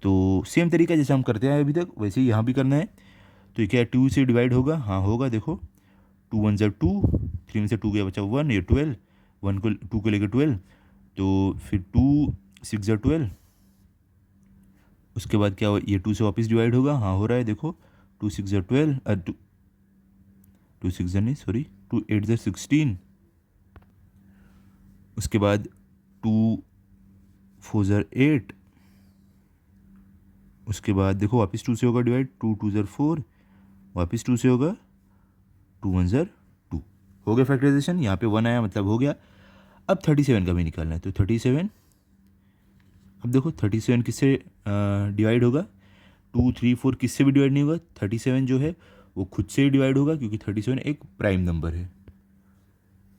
तो सेम तरीका जैसे हम करते हैं अभी तक, वैसे ही यहाँ भी करना है। तो ये क्या 2 से डिवाइड होगा, हाँ होगा, देखो 2 1 ज़ा 2, 3 में से 2 गया बचा 1, ये 12, 1 को 2 को लेकर 12, तो फिर 2 6 ज़ा 12। उसके बाद क्या हो, ये 2 से वापस डिवाइड होगा, हाँ हो रहा है, देखो 2 6 ज़ा 12, 2 6 ज़ा नहीं सॉरी 2 8 ज़ा 16। उसके बाद 2 4 ज़ा 8। उसके बाद देखो वापस 2 से होगा डिवाइड, 2 2 ज़ा 4, वापस 2 से होगा, 2 1 ज़ा 2। हो गया फैक्टराइजेशन, यहाँ पे 1 आया मतलब हो गया। अब 37 का भी निकालना है, तो 37, अब देखो 37 किससे डिवाइड होगा, 2 3 4 किससे भी डिवाइड नहीं होगा, 37 जो है वो खुद से ही डिवाइड होगा, क्योंकि 37 एक प्राइम नंबर है।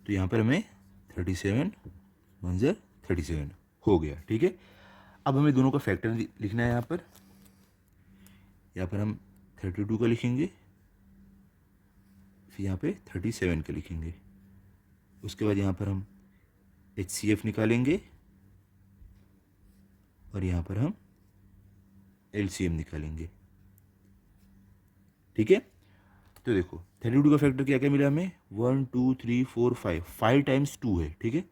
तो यहाँ पर हमें 37 1 ज़ा 37 हो गया। ठीक है, अब हमें दोनों का फैक्टर लिखना है। यहाँ पर हम 32 का लिखेंगे, फिर यहाँ पे 37 का लिखेंगे। उसके बाद यहाँ पर हम HCF निकालेंगे, और यहाँ पर हम LCM निकालेंगे। ठीक है, तो देखो 32 का फैक्टर क्या क्या मिला हमें, 1 2 3 4 5, 5 टाइम्स 2 है। ठीक है,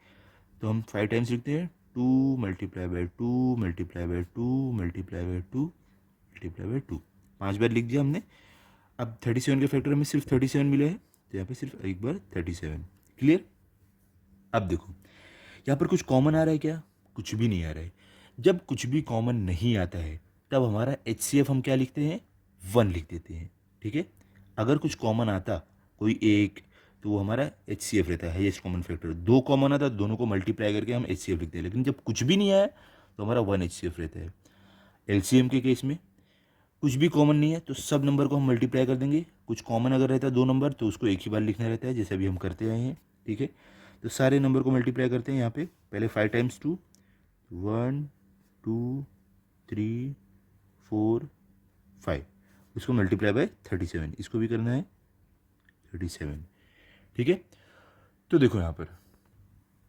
तो हम 5 टाइम्स लिखते हैं, 2 multiply by 2 multiply by 2 multiply by 2 multiply by 2, 5 बार लिख दिया हमने। अब 37 के फैक्टर हमें सिर्फ 37 मिले हैं, तो यहाँ पे सिर्फ एक बार 37। क्लियर। अब देखो यहाँ पर कुछ कॉमन आ रहा है क्या, कुछ भी नहीं आ रहा है। जब कुछ भी कॉमन नहीं आता है तब हमारा HCF हम क्या लिखते हैं, 1 लिख देते हैं। ठीक है, अगर कुछ कॉमन आता कोई एक, तो वो हमारा HCF रहता है, हाईएस्ट कॉमन फैक्टर। 2 कॉमन आता, दोनों को मल्टीप्लाई करके हम HCF लिखते हैं। लेकिन जब कुछ भी नहीं आया तो हमारा 1 HCF रहता है। LCM के केस में कुछ भी कॉमन नहीं है तो सब नंबर को हम मल्टीप्लाई कर देंगे। कुछ कॉमन अगर रहता है 2 नंबर तो उसको एक ही बार लिखना रहता है, जैसे अभी हम करते आए हैं। ठीक है, तो सारे नंबर को मल्टीप्लाई करते हैं। यहाँ पे पहले 5 टाइम्स 2, 1 2 3 4 5, उसको मल्टीप्लाई बाय 37, इसको भी करना है 37। ठीक है, तो देखो यहाँ पर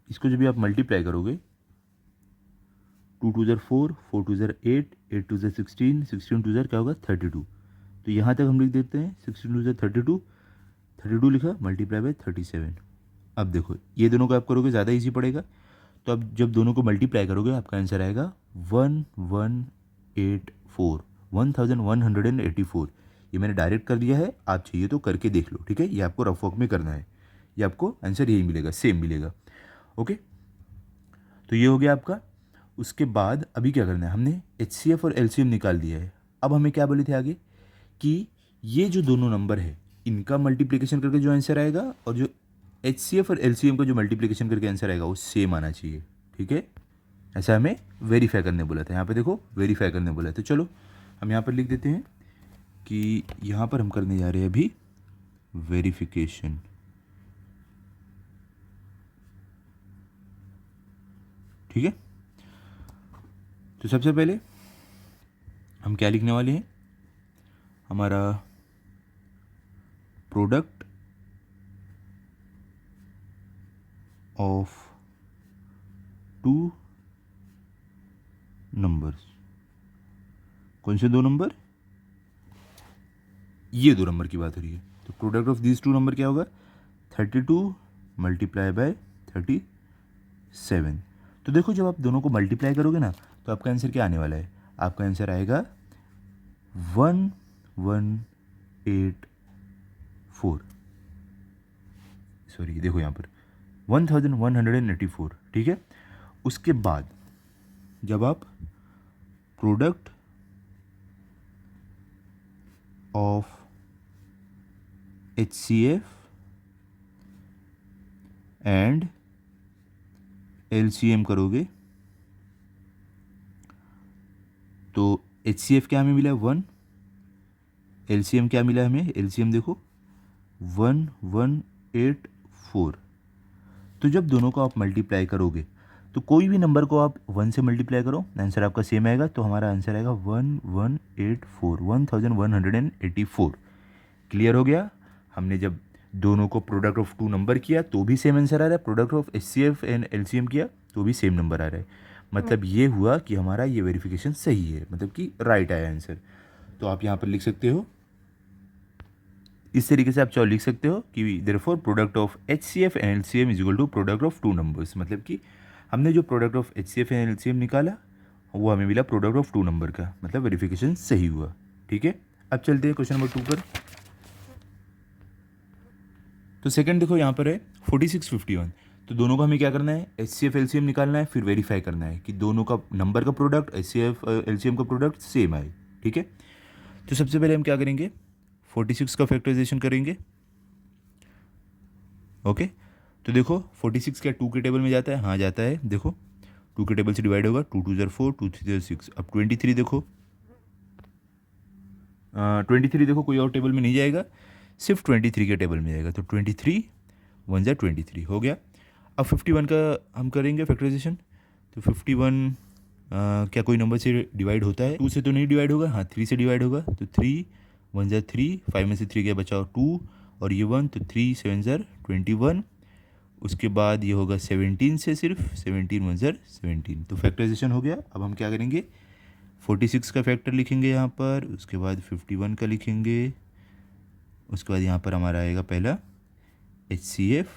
इसको जब भी आप मल्टीप्लाई करोगे, 2 2 ज़र 4, 4 2 ज़र 8, 8 2 ज़र 16, 16 2 ज़र क्या होगा 32। तो यहाँ तक हम लिख देते हैं 16 2 ज़र 32, 32 लिखा मल्टीप्लाई बाय 37। अब देखो ये दोनों को आप करोगे ज़्यादा इजी पड़ेगा, तो अब जब दोनों को मल्टीप्लाई करोगे आपका आंसर आएगा 1184, 1184। ये मैंने डायरेक्ट कर दिया है, आप चाहिए तो करके देख लो। ठीक है, ये आपको रफ वर्क में करना है, ये आपको आंसर यही मिलेगा, सेम मिलेगा। ओके, तो ये हो गया आपका। उसके बाद अभी क्या करना है, हमने HCF और LCM निकाल दिया है। अब हमें क्या बोले थे आगे कि ये जो दोनों नंबर है इनका मल्टीप्लिकेशन करके जो आंसर आएगा, और जो HCF और LCM का जो मल्टीप्लिकेशन करके आंसर आएगा वो सेम आना चाहिए। ठीक है, ऐसा हमें वेरीफाई करने बोला था। यहाँ पे देखो वेरीफाई करने बोला है, तो चलो हम यहाँ पर लिख देते हैं कि यहाँ पर हम करने जा रहे हैं अभी वेरिफिकेशन। ठीक है, तो सबसे पहले हम क्या लिखने वाले हैं, हमारा प्रोडक्ट ऑफ 2 नंबर्स। कौन से 2 नंबर, ये 2 नंबर की बात हो रही है। तो प्रोडक्ट ऑफ दीज 2 नंबर क्या होगा, 32 मल्टीप्लाई बाय 37। तो देखो जब आप दोनों को मल्टीप्लाई करोगे ना तो आपका आंसर क्या आने वाला है, आपका आंसर आएगा 1184। सॉरी देखो यहाँ पर 1184। ठीक है, उसके बाद जब आप product of HCF and LCM करोगे तो HCF क्या हमें मिला है 1, LCM क्या मिला हमें, LCM देखो 1184। तो जब दोनों को आप मल्टीप्लाई करोगे तो कोई भी नंबर को आप 1 से मल्टीप्लाई करो, आंसर आपका सेम आएगा। तो हमारा आंसर आएगा 1184। क्लियर हो गया। हमने जब दोनों को प्रोडक्ट ऑफ टू नंबर किया तो भी सेम आंसर आ रहा है, product of HCF and LCM किया तो भी सेम नंबर आ रहा है। मतलब ये हुआ कि हमारा ये वेरिफिकेशन सही है, मतलब कि राइट आया आंसर। तो आप यहाँ पर लिख सकते हो, इस तरीके से आप चाहो लिख सकते हो कि therefore product of HCF and LCM is equal to product of two numbers. मतलब कि हमने जो product of HCF and LCM निकाला वो हमें मिला प्रोडक्ट ऑफ टू नंबर का, मतलब वेरिफिकेशन सही हुआ। ठीक है, अब चलते हैं क्वेश्चन नंबर 2 पर। तो सेकंड देखो यहाँ पर है 4651। तो दोनों का हमें क्या करना है, HCF LCM निकालना है, फिर वेरीफाई करना है कि दोनों का नंबर का प्रोडक्ट HCF LCM का प्रोडक्ट सेम आए। ठीक है, तो सबसे पहले हम क्या करेंगे, 46 का फैक्टराइजेशन करेंगे। ओके, तो देखो 46 क्या 2 के टेबल में जाता है, हाँ जाता है। देखो 2 के टेबल से डिवाइड होगा, 2 2 ज़र 4, 2 3 ज़र 6। अब 23 देखो, 23 देखो कोई और टेबल में नहीं जाएगा, सिर्फ 23 के टेबल में जाएगा। तो 23 1 ज़र 23 हो गया। अब 51 का हम करेंगे फैक्टराइजेशन। तो 51 क्या कोई नंबर से डिवाइड होता है, 2 से तो नहीं डिवाइड होगा, हाँ 3 से डिवाइड होगा। तो 3 1 ज़र 3, 5 में से 3 क्या बचाओ 2 और ये 1, तो 3 7 ज़र 21। उसके बाद ये होगा 17 से, सिर्फ 17 1 ज़र 17। तो फैक्टराइजेशन हो गया। अब हम क्या करेंगे, 46 का फैक्टर लिखेंगे यहाँ पर, उसके बाद 51 का लिखेंगे, उसके बाद यहाँ पर हमारा आएगा पहला HCF,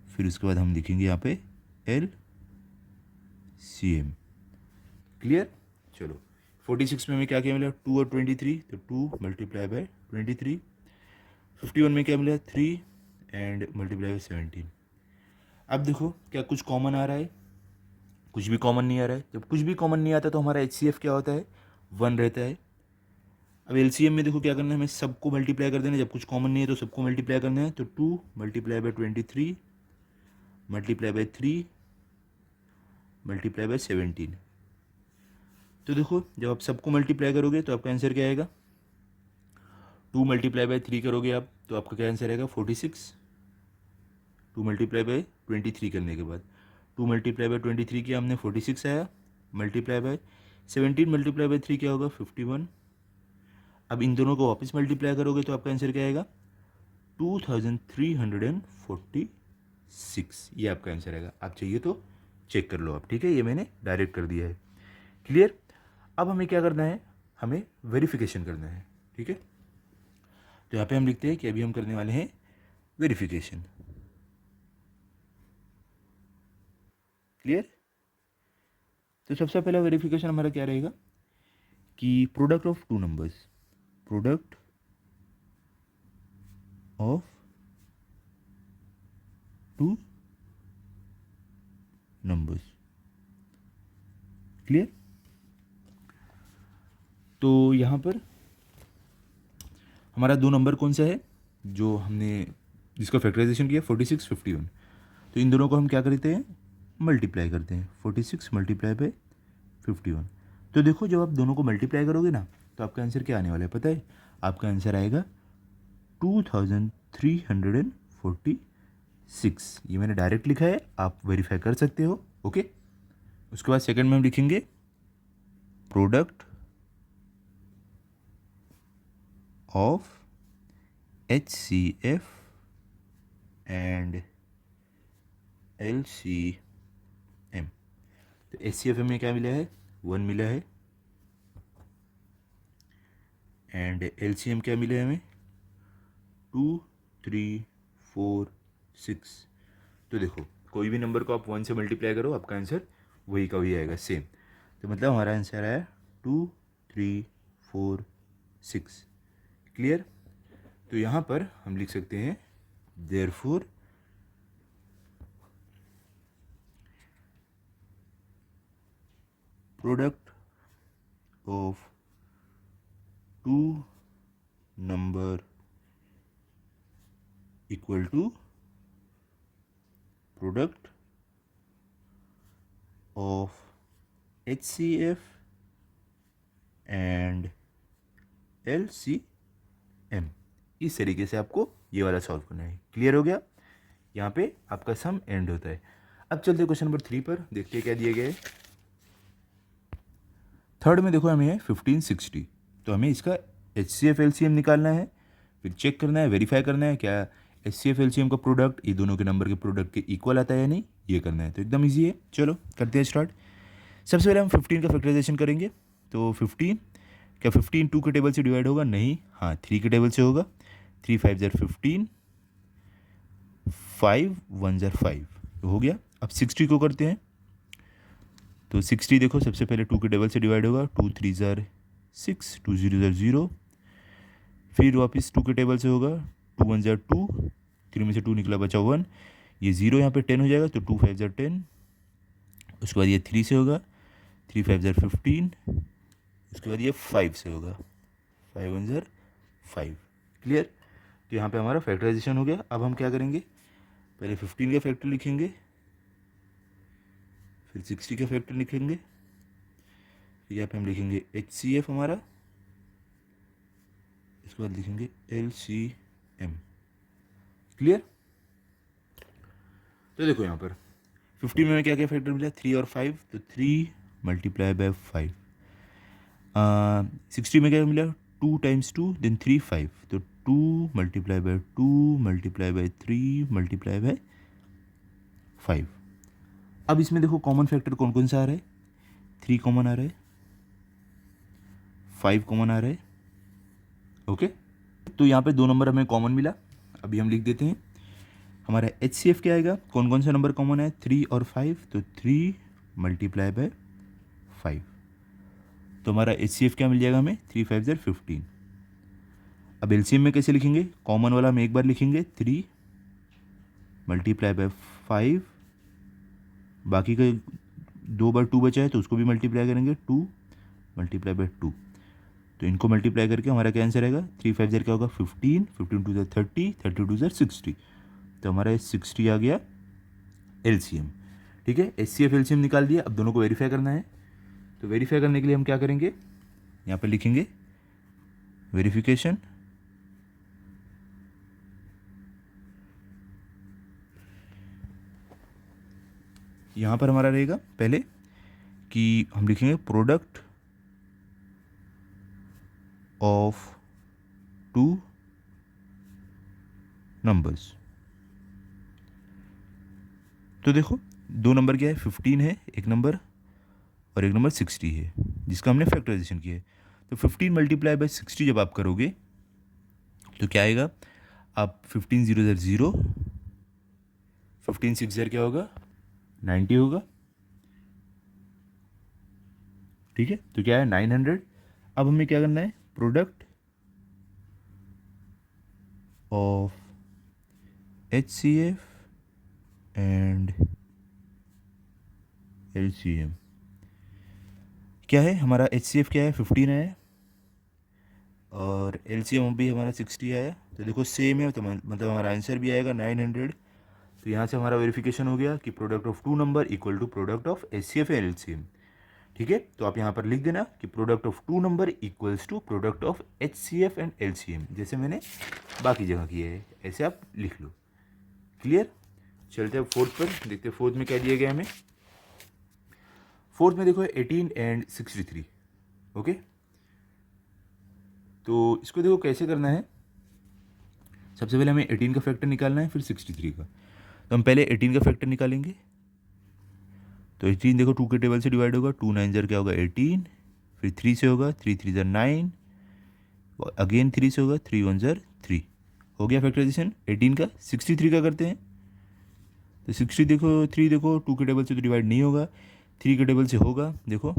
फिर उसके बाद हम लिखेंगे यहाँ पे LCM। क्लियर। चलो 46 में हमें क्या क्या मिला, 2 और 23, तो 2 मल्टीप्लाई बाय 23। 51 में क्या मिला, 3 एंड मल्टीप्लाई बाय 17। अब देखो क्या कुछ कॉमन आ रहा है, कुछ भी कॉमन नहीं आ रहा है। जब कुछ भी कॉमन नहीं आता तो हमारा HCF क्या होता है, 1 रहता है। अब LCM में देखो क्या करना है, हमें सबको मल्टीप्लाई कर देना है। जब कुछ कॉमन नहीं है तो सबको मल्टीप्लाई करना है। तो 2 multiply bye 23 multiply by 3 multiply bye 17। तो देखो जब आप सबको मल्टीप्लाई करोगे तो आपका आंसर क्या आएगा, 2 मल्टीप्लाई बाय 3 करोगे आप तो आपका क्या आंसर आएगा 46। 2 मल्टीप्लाई बाय 23 करने के बाद 2 मल्टीप्लाई बाय 23 किया हमने, 46 आया। मल्टीप्लाई बाय 17 मल्टीप्लाई बाय 3 क्या होगा 51। अब इन दोनों को वापस मल्टीप्लाई करोगे तो आपका आंसर क्या आएगा 2346। ये आपका आंसर आएगा। आप चाहिए तो चेक कर लो आप, ठीक है, ये मैंने डायरेक्ट कर दिया है। क्लियर। अब हमें क्या करना है, हमें वेरिफिकेशन करना है। ठीक है, तो यहाँ पे हम लिखते हैं कि अभी हम करने वाले हैं वेरिफिकेशन। क्लियर। तो सबसे पहला वेरिफिकेशन हमारा क्या रहेगा कि product of two numbers, product of two numbers. Clear. तो यहाँ पर हमारा दो नंबर कौन सा है जो हमने जिसका फैक्टराइजेशन किया 46 51। तो इन दोनों को हम क्या करते हैं, मल्टीप्लाई करते हैं। 46 मल्टीप्लाई बाय 51। तो देखो जब आप दोनों को मल्टीप्लाई करोगे ना तो आपका आंसर क्या आने वाला है पता है, आपका आंसर आएगा 2346। ये मैंने डायरेक्ट लिखा है, आप वेरीफाई कर सकते हो। ओके, उसके बाद सेकंड में हम लिखेंगे product of HCF and LCM। तो HCF में क्या मिला है 1 मिला है एंड LCM क्या मिला है हमें 2 3 4 6। तो देखो कोई भी नंबर को आप 1 से मल्टीप्लाई करो आपका आंसर वही का वही आएगा सेम। तो मतलब हमारा आंसर आया 2 3 4 6। क्लियर। तो यहाँ पर हम लिख सकते हैं therefore product of two number equal to product of HCF and LCM। इस तरीके से आपको ये वाला सॉल्व करना है। क्लियर हो गया? यहाँ पे आपका सम एंड होता है। अब चलते क्वेश्चन नंबर 3 पर, देखते हैं क्या दिया गया है। थर्ड में देखो हमें है 1560, तो हमें इसका HCF LCM निकालना है, फिर चेक करना है, वेरीफाई करना है क्या HCF LCM का प्रोडक्ट ये दोनों के नंबर के प्रोडक्ट के इक्वल आता है या नहीं, ये करना है। तो एकदम ईजी है, चलो करते हैं स्टार्ट। सबसे पहले हम 15 का फैक्टराइजेशन करेंगे। तो 15 क्या 15 2 के टेबल से डिवाइड होगा? नहीं, हाँ 3 के टेबल से होगा। 3 5 ज़र 15, 5 1 ज़र 5, तो हो गया। अब 60 को करते हैं। तो 60 देखो सबसे पहले 2 के टेबल से डिवाइड होगा। 2 3 ज़र 6, 2 0 ज़र 0, फिर वापस 2 के टेबल से होगा। 2 1 ज़र 2, 3 में से 2 निकला बचा 1, ये 0 यहाँ पे 10 हो जाएगा, तो 2 5 ज़र 10। उसके बाद ये 3 से होगा, 3 5 ज़र 15, उसके बाद ये 5 से होगा, 5 1 ज़र 5। क्लियर? तो यहाँ पे हमारा फैक्टराइजेशन हो गया। अब हम क्या करेंगे, पहले 15 का फैक्टर लिखेंगे, फिर 60 का फैक्टर लिखेंगे, फिर यहाँ पे हम लिखेंगे HCF हमारा, इसके बाद लिखेंगे LCM। क्लियर? तो देखो यहाँ पर 15 में क्या क्या फैक्टर मिला, 3 और 5, तो 3 मल्टीप्लाई बाय 5। 60 में क्या मिला, 2 टाइम्स 2 देन 3 5, तो 2 multiply by 2 multiply by 3 multiply by 5। अब इसमें देखो कॉमन फैक्टर कौन कौन सा आ रहा है, 3 कॉमन आ रहा है, 5 कॉमन आ रहा है। ओके, तो यहाँ पे 2 नंबर हमें कॉमन मिला। अभी हम लिख देते हैं हमारा HCF क्या आएगा, कौन कौन सा नंबर कॉमन है, 3 और 5, तो 3 मल्टीप्लाई बाय 5, तो हमारा HCF क्या मिल जाएगा हमें, 3 5 ज़र 15। अब LCM में कैसे लिखेंगे, कॉमन वाला हम एक बार लिखेंगे 3 मल्टीप्लाई बाय 5, बाकी का 2 बार 2 बचा है तो उसको भी मल्टीप्लाई करेंगे, 2 मल्टीप्लाई बाय 2, तो इनको मल्टीप्लाई करके हमारा क्या आंसर आएगा, 3 5 ज़र क्या होगा 15, 15 2 ज़र 30, 30 2 ज़र 60, तो हमारा 60 आ गया LCM। ठीक है, HCF LCM निकाल दिया। अब दोनों को वेरीफाई करना है, तो वेरीफाई करने के लिए हम क्या करेंगे, यहाँ पर लिखेंगे वेरिफिकेशन, यहाँ पर हमारा रहेगा पहले कि हम लिखेंगे प्रोडक्ट ऑफ 2 नंबर्स। तो देखो 2 नंबर क्या है, 15 है एक नंबर, और एक नंबर 60 है जिसका हमने फैक्टराइजेशन किया है। तो 15 मल्टीप्लाई बाय 60 जब आप करोगे तो क्या आएगा, आप 15 0 ज़र 0, 15 6 ज़र क्या होगा 90 होगा। ठीक है, तो क्या है 900। अब हमें क्या करना है, product of HCF and LCM क्या है, हमारा HCF क्या है 15 है, और LCM भी हमारा 60 आया। तो देखो सेम है, तो मतलब हमारा आंसर भी आएगा 900। तो यहाँ से हमारा वेरिफिकेशन हो गया कि product of 2 number equal to product of HCF and LCM। ठीक है, तो आप यहाँ पर लिख देना कि product of 2 number equals to product of HCF and LCM, जैसे मैंने बाकी जगह किया है ऐसे आप लिख लो। क्लियर? चलते हैं फोर्थ पर, देखते हैं फोर्थ में क्या दिया गया हमें। फोर्थ में देखो 18 एंड 63। ओके, तो इसको देखो कैसे करना है। सबसे पहले हमें 18 का फैक्टर निकालना है, फिर 63 का। तो हम पहले 18 का फैक्टर निकालेंगे। तो 18 देखो 2 के टेबल से डिवाइड होगा, 2 9 ज़र क्या होगा 18, फिर 3 से होगा, 3 3 ज़र 9, अगेन 3 से होगा, 3 1 ज़र 3, हो गया फैक्टराइजेशन 18 का। 63 का करते हैं। तो 60 देखो 3 देखो 2 के टेबल से तो डिवाइड नहीं होगा, 3 के टेबल से होगा। देखो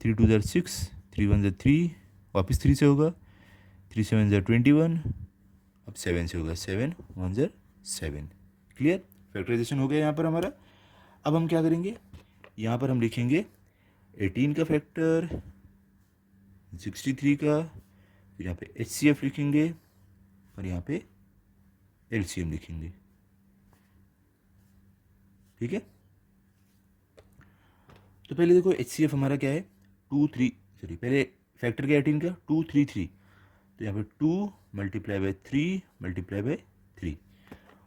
3 2 ज़र 6, 3 1 ज़र 3, वापस 3 से होगा, 3 7 ज़र 21, अब 7 से होगा, 7 1 ज़र 7। क्लियर? फैक्टराइजेशन हो गया यहाँ पर हमारा। अब हम क्या करेंगे, यहाँ पर हम लिखेंगे 18 का फैक्टर, 63 का, फिर यहाँ पे HCF लिखेंगे, और यहाँ पे एलसीएम लिखेंगे। ठीक है, तो पहले देखो एचसीएफ हमारा क्या है, 2 3, सॉरी पहले फैक्टर क्या है 18 का, 2 3 3, तो यहाँ पे 2 × 3 × 3।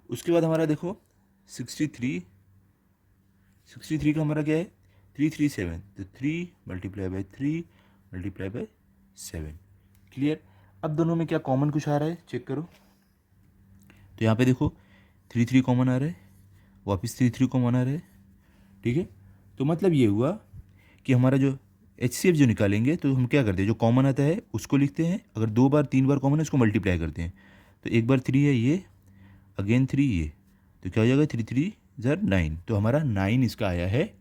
उसके बाद हमारा देखो 63 का हमारा क्या है 3 3 7, तो 3 × 3 × 7। क्लियर। अब दोनों में क्या कॉमन कुछ आ रहा है चेक करो, तो यहाँ पे देखो 3 3 कॉमन आ रहा है, वापस 3 3 कॉमन आ रहा है। ठीक है, तो मतलब ये हुआ कि हमारा जो एचसीएफ जो निकालेंगे तो हम क्या करते हैं, जो कॉमन आता है उसको लिखते हैं, अगर 2 बार 3 बार कॉमन है उसको मल्टीप्लाई करते हैं। तो एक बार 3 है ये, अगेन 3 ये, तो क्या हो जाएगा 3 3 ज़र 9, तो हमारा 9 इसका आया है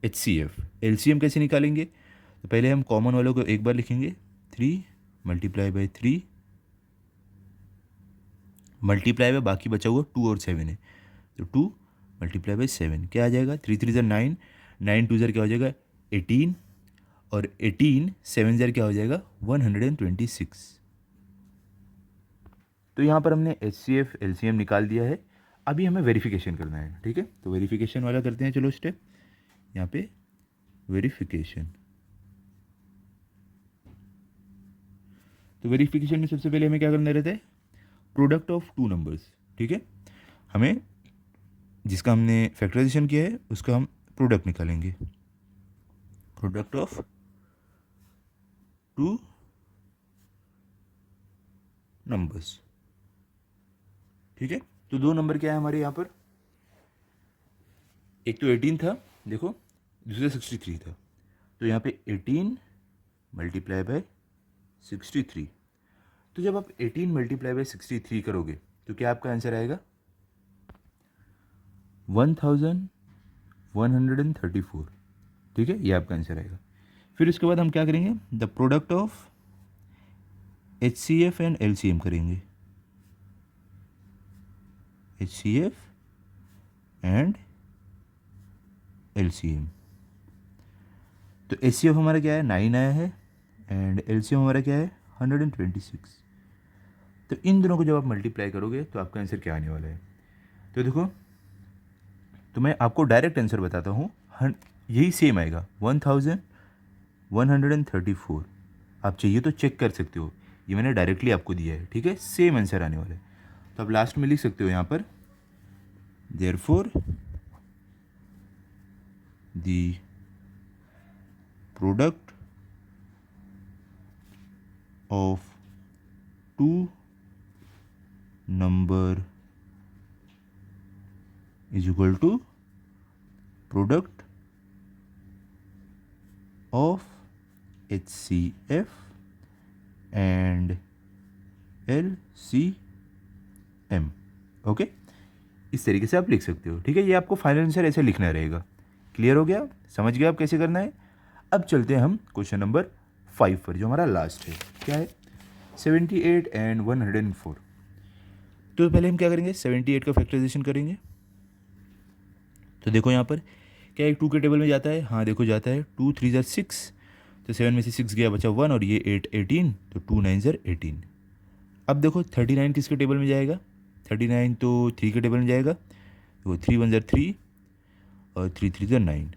एचसीएफ। एलसीएम कैसे निकालेंगे, तो पहले हम कॉमन वालों को एक बार लिखेंगे, 3 × 3 मल्टीप्लाई बाय बाकी बचा हुआ 2 और 7 है, तो 2 × 7 क्या आ जाएगा, 3 3 ज़र 9, 9 2 ज़र क्या हो जाएगा 18, और 18 7 ज़र क्या हो जाएगा 126। तो यहाँ पर हमने एचसीएफ एलसीएम निकाल दिया है। अभी हमें वेरिफिकेशन करना है। ठीक है, तो वेरिफिकेशन वाला करते हैं, चलो स्टेप यहाँ पे वेरिफिकेशन। तो वेरिफिकेशन में सबसे पहले हमें क्या करना रहता है, प्रोडक्ट ऑफ 2 नंबर्स। ठीक है, हमें जिसका हमने फैक्टराइजेशन किया है उसका हम प्रोडक्ट निकालेंगे, प्रोडक्ट ऑफ 2 नंबर्स। ठीक है, तो 2 नंबर क्या है हमारे यहाँ पर, एक तो 18 था देखो, दूसरा 63 था, तो यहाँ पे 18 × 63। तो जब आप 18 × 63 करोगे तो क्या आपका आंसर आएगा 1134। ठीक है, ये आपका आंसर आएगा। फिर उसके बाद हम क्या करेंगे, the product of HCF and LCM करेंगे, एचसीएफ एंड एलसीएम। तो एचसीएफ हमारा क्या है 9 आया है, एंड एलसीएम हमारा क्या है 126। तो इन दोनों को जब आप मल्टीप्लाई करोगे तो आपका आंसर क्या आने वाला है, तो देखो, तो मैं आपको डायरेक्ट आंसर बताता हूँ, यही सेम आएगा 1134। आप चाहिए तो चेक कर सकते हो, ये मैंने डायरेक्टली आपको दिया है। ठीक है, सेम आंसर आने वाला है। तो आप लास्ट में लिख सकते हो यहाँ पर, therefore the product of 2 number is equal to product of HCF and LCM। Okay, इस तरीके से आप लिख सकते हो। ठीक है, ये आपको फाइनल आंसर ऐसे लिखना रहेगा। क्लियर हो गया, समझ गया आप कैसे करना है। अब चलते हैं हम क्वेश्चन नंबर 5 पर, जो हमारा लास्ट है। क्या है 78 एंड 104। तो पहले हम क्या करेंगे, 78 का फैक्टराइजेशन करेंगे। तो देखो यहाँ पर क्या एक 2 के टेबल में जाता है, हाँ देखो जाता है, 2 3 ज़र 6, तो 7 में से 6 गया बचा 1, और ये 8 18, तो 2 9 ज़र 18। अब देखो 39 किसके टेबल में जाएगा, 39 तो 3 के टेबल में जाएगा, तो 3 1 ज़र 3, और 3 3 ज़र 9।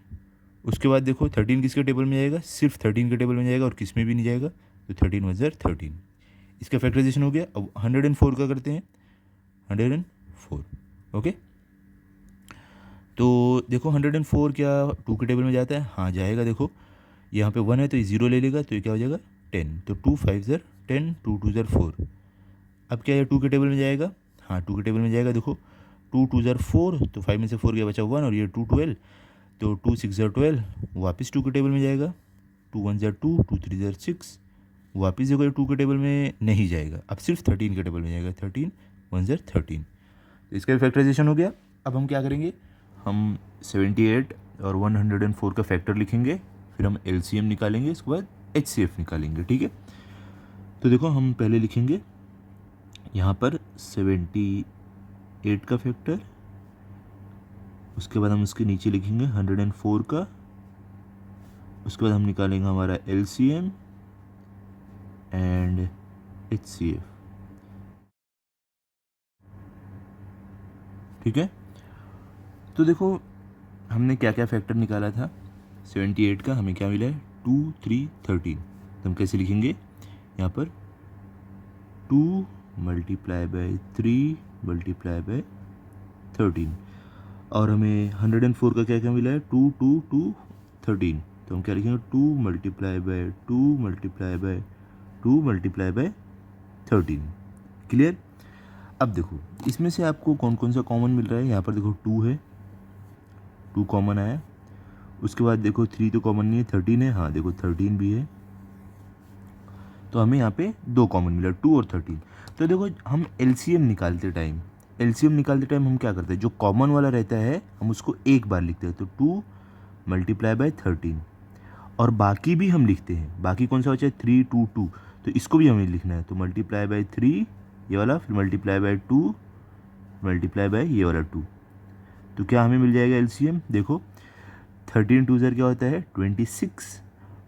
उसके बाद देखो 13 किसके टेबल में जाएगा, सिर्फ 13 के टेबल में जाएगा और किस में भी नहीं जाएगा, तो 13 1 ज़र 13। इसका फैक्टराइजेशन हो गया। अब 104 का करते हैं, 104। ओके, तो देखो 104 क्या 2 के टेबल में जाता है, हाँ जाएगा। देखो यहाँ पे 1 है तो ये 0 ले लेगा, तो ये क्या हो जाएगा 10, तो 2 5 ज़र 10, 2 2 ज़र 4। अब क्या है 2 के टेबल में जाएगा, हाँ 2 के टेबल में जाएगा। देखो 2 2 ज़र 4, तो 5 में से 4 गया बचा 1, और ये 2 12, तो 2 6 ज़र 12, वापस 2 के टेबल में जाएगा। 2 1 ज़र 2, 2 3 ज़र 6, वापस देखो 2 के टेबल में नहीं जाएगा, अब सिर्फ 13 के टेबल में जाएगा। 13 1 ज़र 13, तो इसका फैक्टराइजेशन हो गया। अब हम क्या करेंगे, हम 78 और 104 का फैक्टर लिखेंगे, फिर हम LCM निकालेंगे, इसके बाद HCF निकालेंगे। ठीक है, तो देखो हम पहले लिखेंगे यहाँ पर 78 का फैक्टर, उसके बाद हम उसके नीचे लिखेंगे 104 का, उसके बाद हम निकालेंगे हमारा LCM एंड HCF। ठीक है। तो देखो हमने क्या क्या फैक्टर निकाला था 78 का, हमें क्या मिला है 2 3 13। तो हम कैसे लिखेंगे यहाँ पर 2 मल्टीप्लाई बाय 3 मल्टीप्लाई बाय 13। और हमें 104 का क्या क्या मिला है 2 2 2 13। तो हम क्या लिखेंगे 2 multiply by 2 multiply by 2 multiply bye 13। Clear. अब देखो इसमें से आपको कौन कौन सा कॉमन मिल रहा है। यहाँ पर देखो 2 है, 2 कॉमन आया। उसके बाद देखो 3 तो कॉमन नहीं है, 13 है, हाँ देखो 13 भी है। तो हमें यहाँ पे 2 कॉमन मिला 2 और 13। तो देखो हम एलसीएम निकालते टाइम हम क्या करते हैं, जो कॉमन वाला रहता है हम उसको एक बार लिखते हैं। तो 2 मल्टीप्लाई बाय 13 और बाकी भी हम लिखते हैं। बाकी कौन सा बचा है 3 2 2, तो इसको भी हमें लिखना है। तो मल्टीप्लाई बाय 3 ये वाला, फिर मल्टीप्लाई बाय 2 मल्टीप्लाई बाय ये वाला 2। तो क्या हमें मिल जाएगा एलसीएम। देखो 13 2 क्या होता है 26,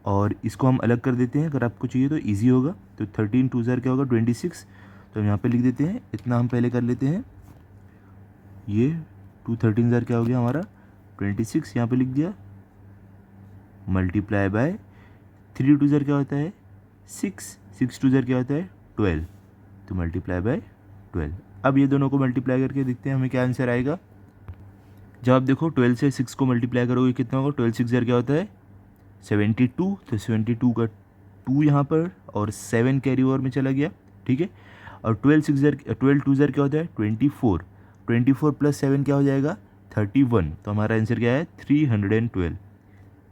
और इसको हम अलग कर देते हैं अगर आपको चाहिए तो इजी होगा। तो 13 2 क्या होगा 26। तो हम यहाँ पे लिख देते हैं, इतना हम पहले कर लेते हैं। ये 2 13 क्या हो गया हमारा 26, यहाँ पे लिख दिया। मल्टीप्लाई बाय 3 2 क्या होता है 6 6 2 क्या होता है 12। तो मल्टीप्लाई बाय 12। अब ये दोनों को मल्टीप्लाई करके देखते हैं हमें क्या आंसर आएगा। जब आप देखो 12 से 6 को मल्टीप्लाई करोगे कितना होगा 12 6 क्या होता है 72। तो 72 का 2 यहाँ पर और 7 कैरी ओवर में चला गया, ठीक है। और 12 2 क्या होता है 24। 24 प्लस 7 क्या हो जाएगा 31। तो हमारा आंसर क्या है 312।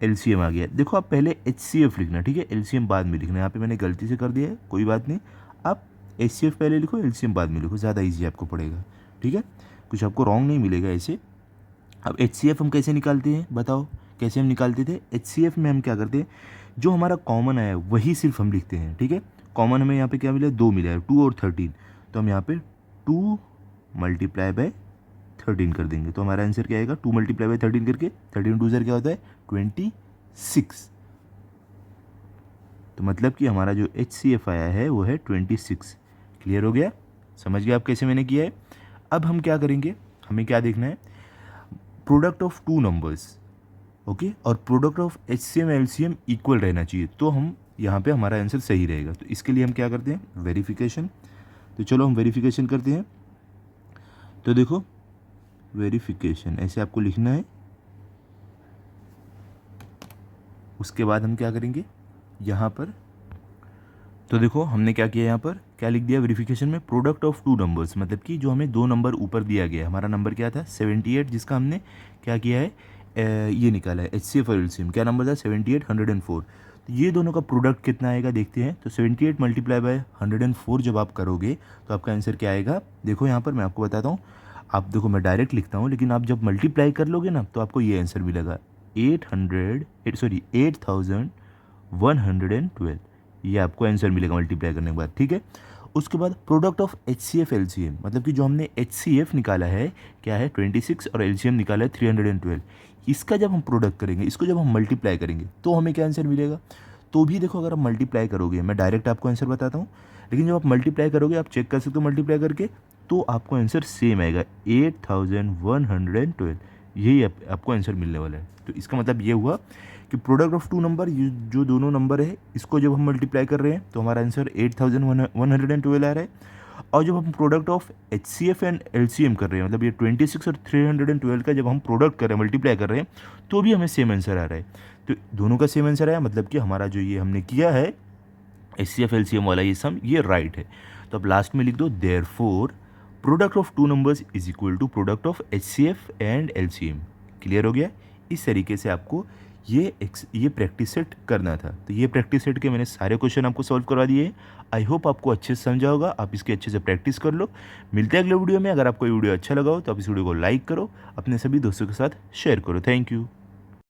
एलसीएम आ गया। देखो आप पहले एचसीएफ लिखना, ठीक है, एलसीएम बाद में लिखना। यहाँ पे मैंने गलती से कर दिया है, कोई बात नहीं। आप एचसीएफ पहले लिखो, एलसीएम बाद में लिखो, ज़्यादा ईजी आपको पड़ेगा, ठीक है। कुछ आपको रॉन्ग नहीं मिलेगा ऐसे। अब एचसीएफ हम कैसे निकालते हैं बताओ, कैसे हम निकालते थे। एचसीएफ में हम क्या करते हैं, जो हमारा कॉमन आया वही सिर्फ हम लिखते हैं, ठीक है। कॉमन हमें यहाँ पे क्या मिला 2 मिला है 2 और 13। तो हम यहाँ पे 2 मल्टीप्लाई बाय 13 कर देंगे। तो हमारा आंसर क्या आएगा 2 मल्टीप्लाई बाय 13 करके 13 2 क्या होता है 26। तो मतलब कि हमारा जो एचसीएफ आया है वो है 26। क्लियर हो गया, समझ गए आप कैसे मैंने किया है। अब हम क्या करेंगे, हमें क्या देखना है प्रोडक्ट ऑफ 2 नंबर्स, ओके। और product of HCM LCM equal रहना चाहिए, तो हम यहाँ पे हमारा आंसर सही रहेगा। तो इसके लिए हम क्या करते हैं वेरिफिकेशन। तो चलो हम वेरिफिकेशन करते हैं। तो देखो वेरिफिकेशन ऐसे आपको लिखना है। उसके बाद हम क्या करेंगे यहाँ पर, तो देखो हमने क्या किया यहाँ पर, क्या लिख दिया वेरिफिकेशन में प्रोडक्ट ऑफ 2 नंबर्स, मतलब कि जो हमें 2 नंबर ऊपर दिया गया। हमारा नंबर क्या था 78, जिसका हमने क्या किया है ये निकाला है एचसीएफ और एलसीएम। क्या नंबर था 78 104। तो ये दोनों का प्रोडक्ट कितना आएगा देखते हैं। तो 78 मल्टीप्लाई बाय 104 जब आप करोगे तो आपका आंसर क्या आएगा। देखो यहाँ पर मैं आपको बताता हूँ, आप देखो मैं डायरेक्ट लिखता हूँ, लेकिन आप जब मल्टीप्लाई कर लोगे ना तो आपको ये आंसर मिलेगा 8112। ये आपको आंसर मिलेगा मल्टीप्लाई करने के बाद, ठीक है। उसके बाद प्रोडक्ट ऑफ एचसीएफ एलसीएम, मतलब कि जो हमने एचसीएफ निकाला है क्या है 26 और एलसीएम निकाला है 312। इसका जब हम प्रोडक्ट करेंगे, इसको जब हम मल्टीप्लाई करेंगे तो हमें क्या आंसर मिलेगा। तो भी देखो अगर आप मल्टीप्लाई करोगे, मैं डायरेक्ट आपको आंसर बताता हूँ, लेकिन जब आप मल्टीप्लाई करोगे आप चेक कर सकते हो मल्टीप्लाई करके, तो आपको आंसर सेम आएगा 8112। यही आपको आंसर मिलने वाला है। तो इसका मतलब ये हुआ कि प्रोडक्ट ऑफ 2 नंबर, जो दोनों नंबर है इसको जब हम मल्टीप्लाई कर रहे हैं तो हमारा आंसर 8112 आ रहा है। और जब हम product of HCF and LCM कर रहे हैं, मतलब ये 26 और 312 का जब हम प्रोडक्ट कर रहे हैं मल्टीप्लाई कर रहे हैं, तो भी हमें सेम आंसर आ रहा है। तो दोनों का सेम आंसर आया, मतलब कि हमारा जो ये हमने किया है एचसीएफ एलसीएम वाला ये सम ये राइट है। तो अब लास्ट में लिख दो therefore product of 2 numbers is equal to product of HCF and LCM. Clear हो गया। इस तरीके से आपको ये प्रैक्टिस सेट करना था। तो ये प्रैक्टिस सेट के मैंने सारे क्वेश्चन आपको सॉल्व करवा दिए हैं। आई होप आपको अच्छे से समझा होगा, आप इसके अच्छे से प्रैक्टिस कर लो। मिलते हैं अगले वीडियो में। अगर आपको ये वीडियो अच्छा लगा हो तो आप इस वीडियो को लाइक करो, अपने सभी दोस्तों के साथ शेयर करो। Thank you.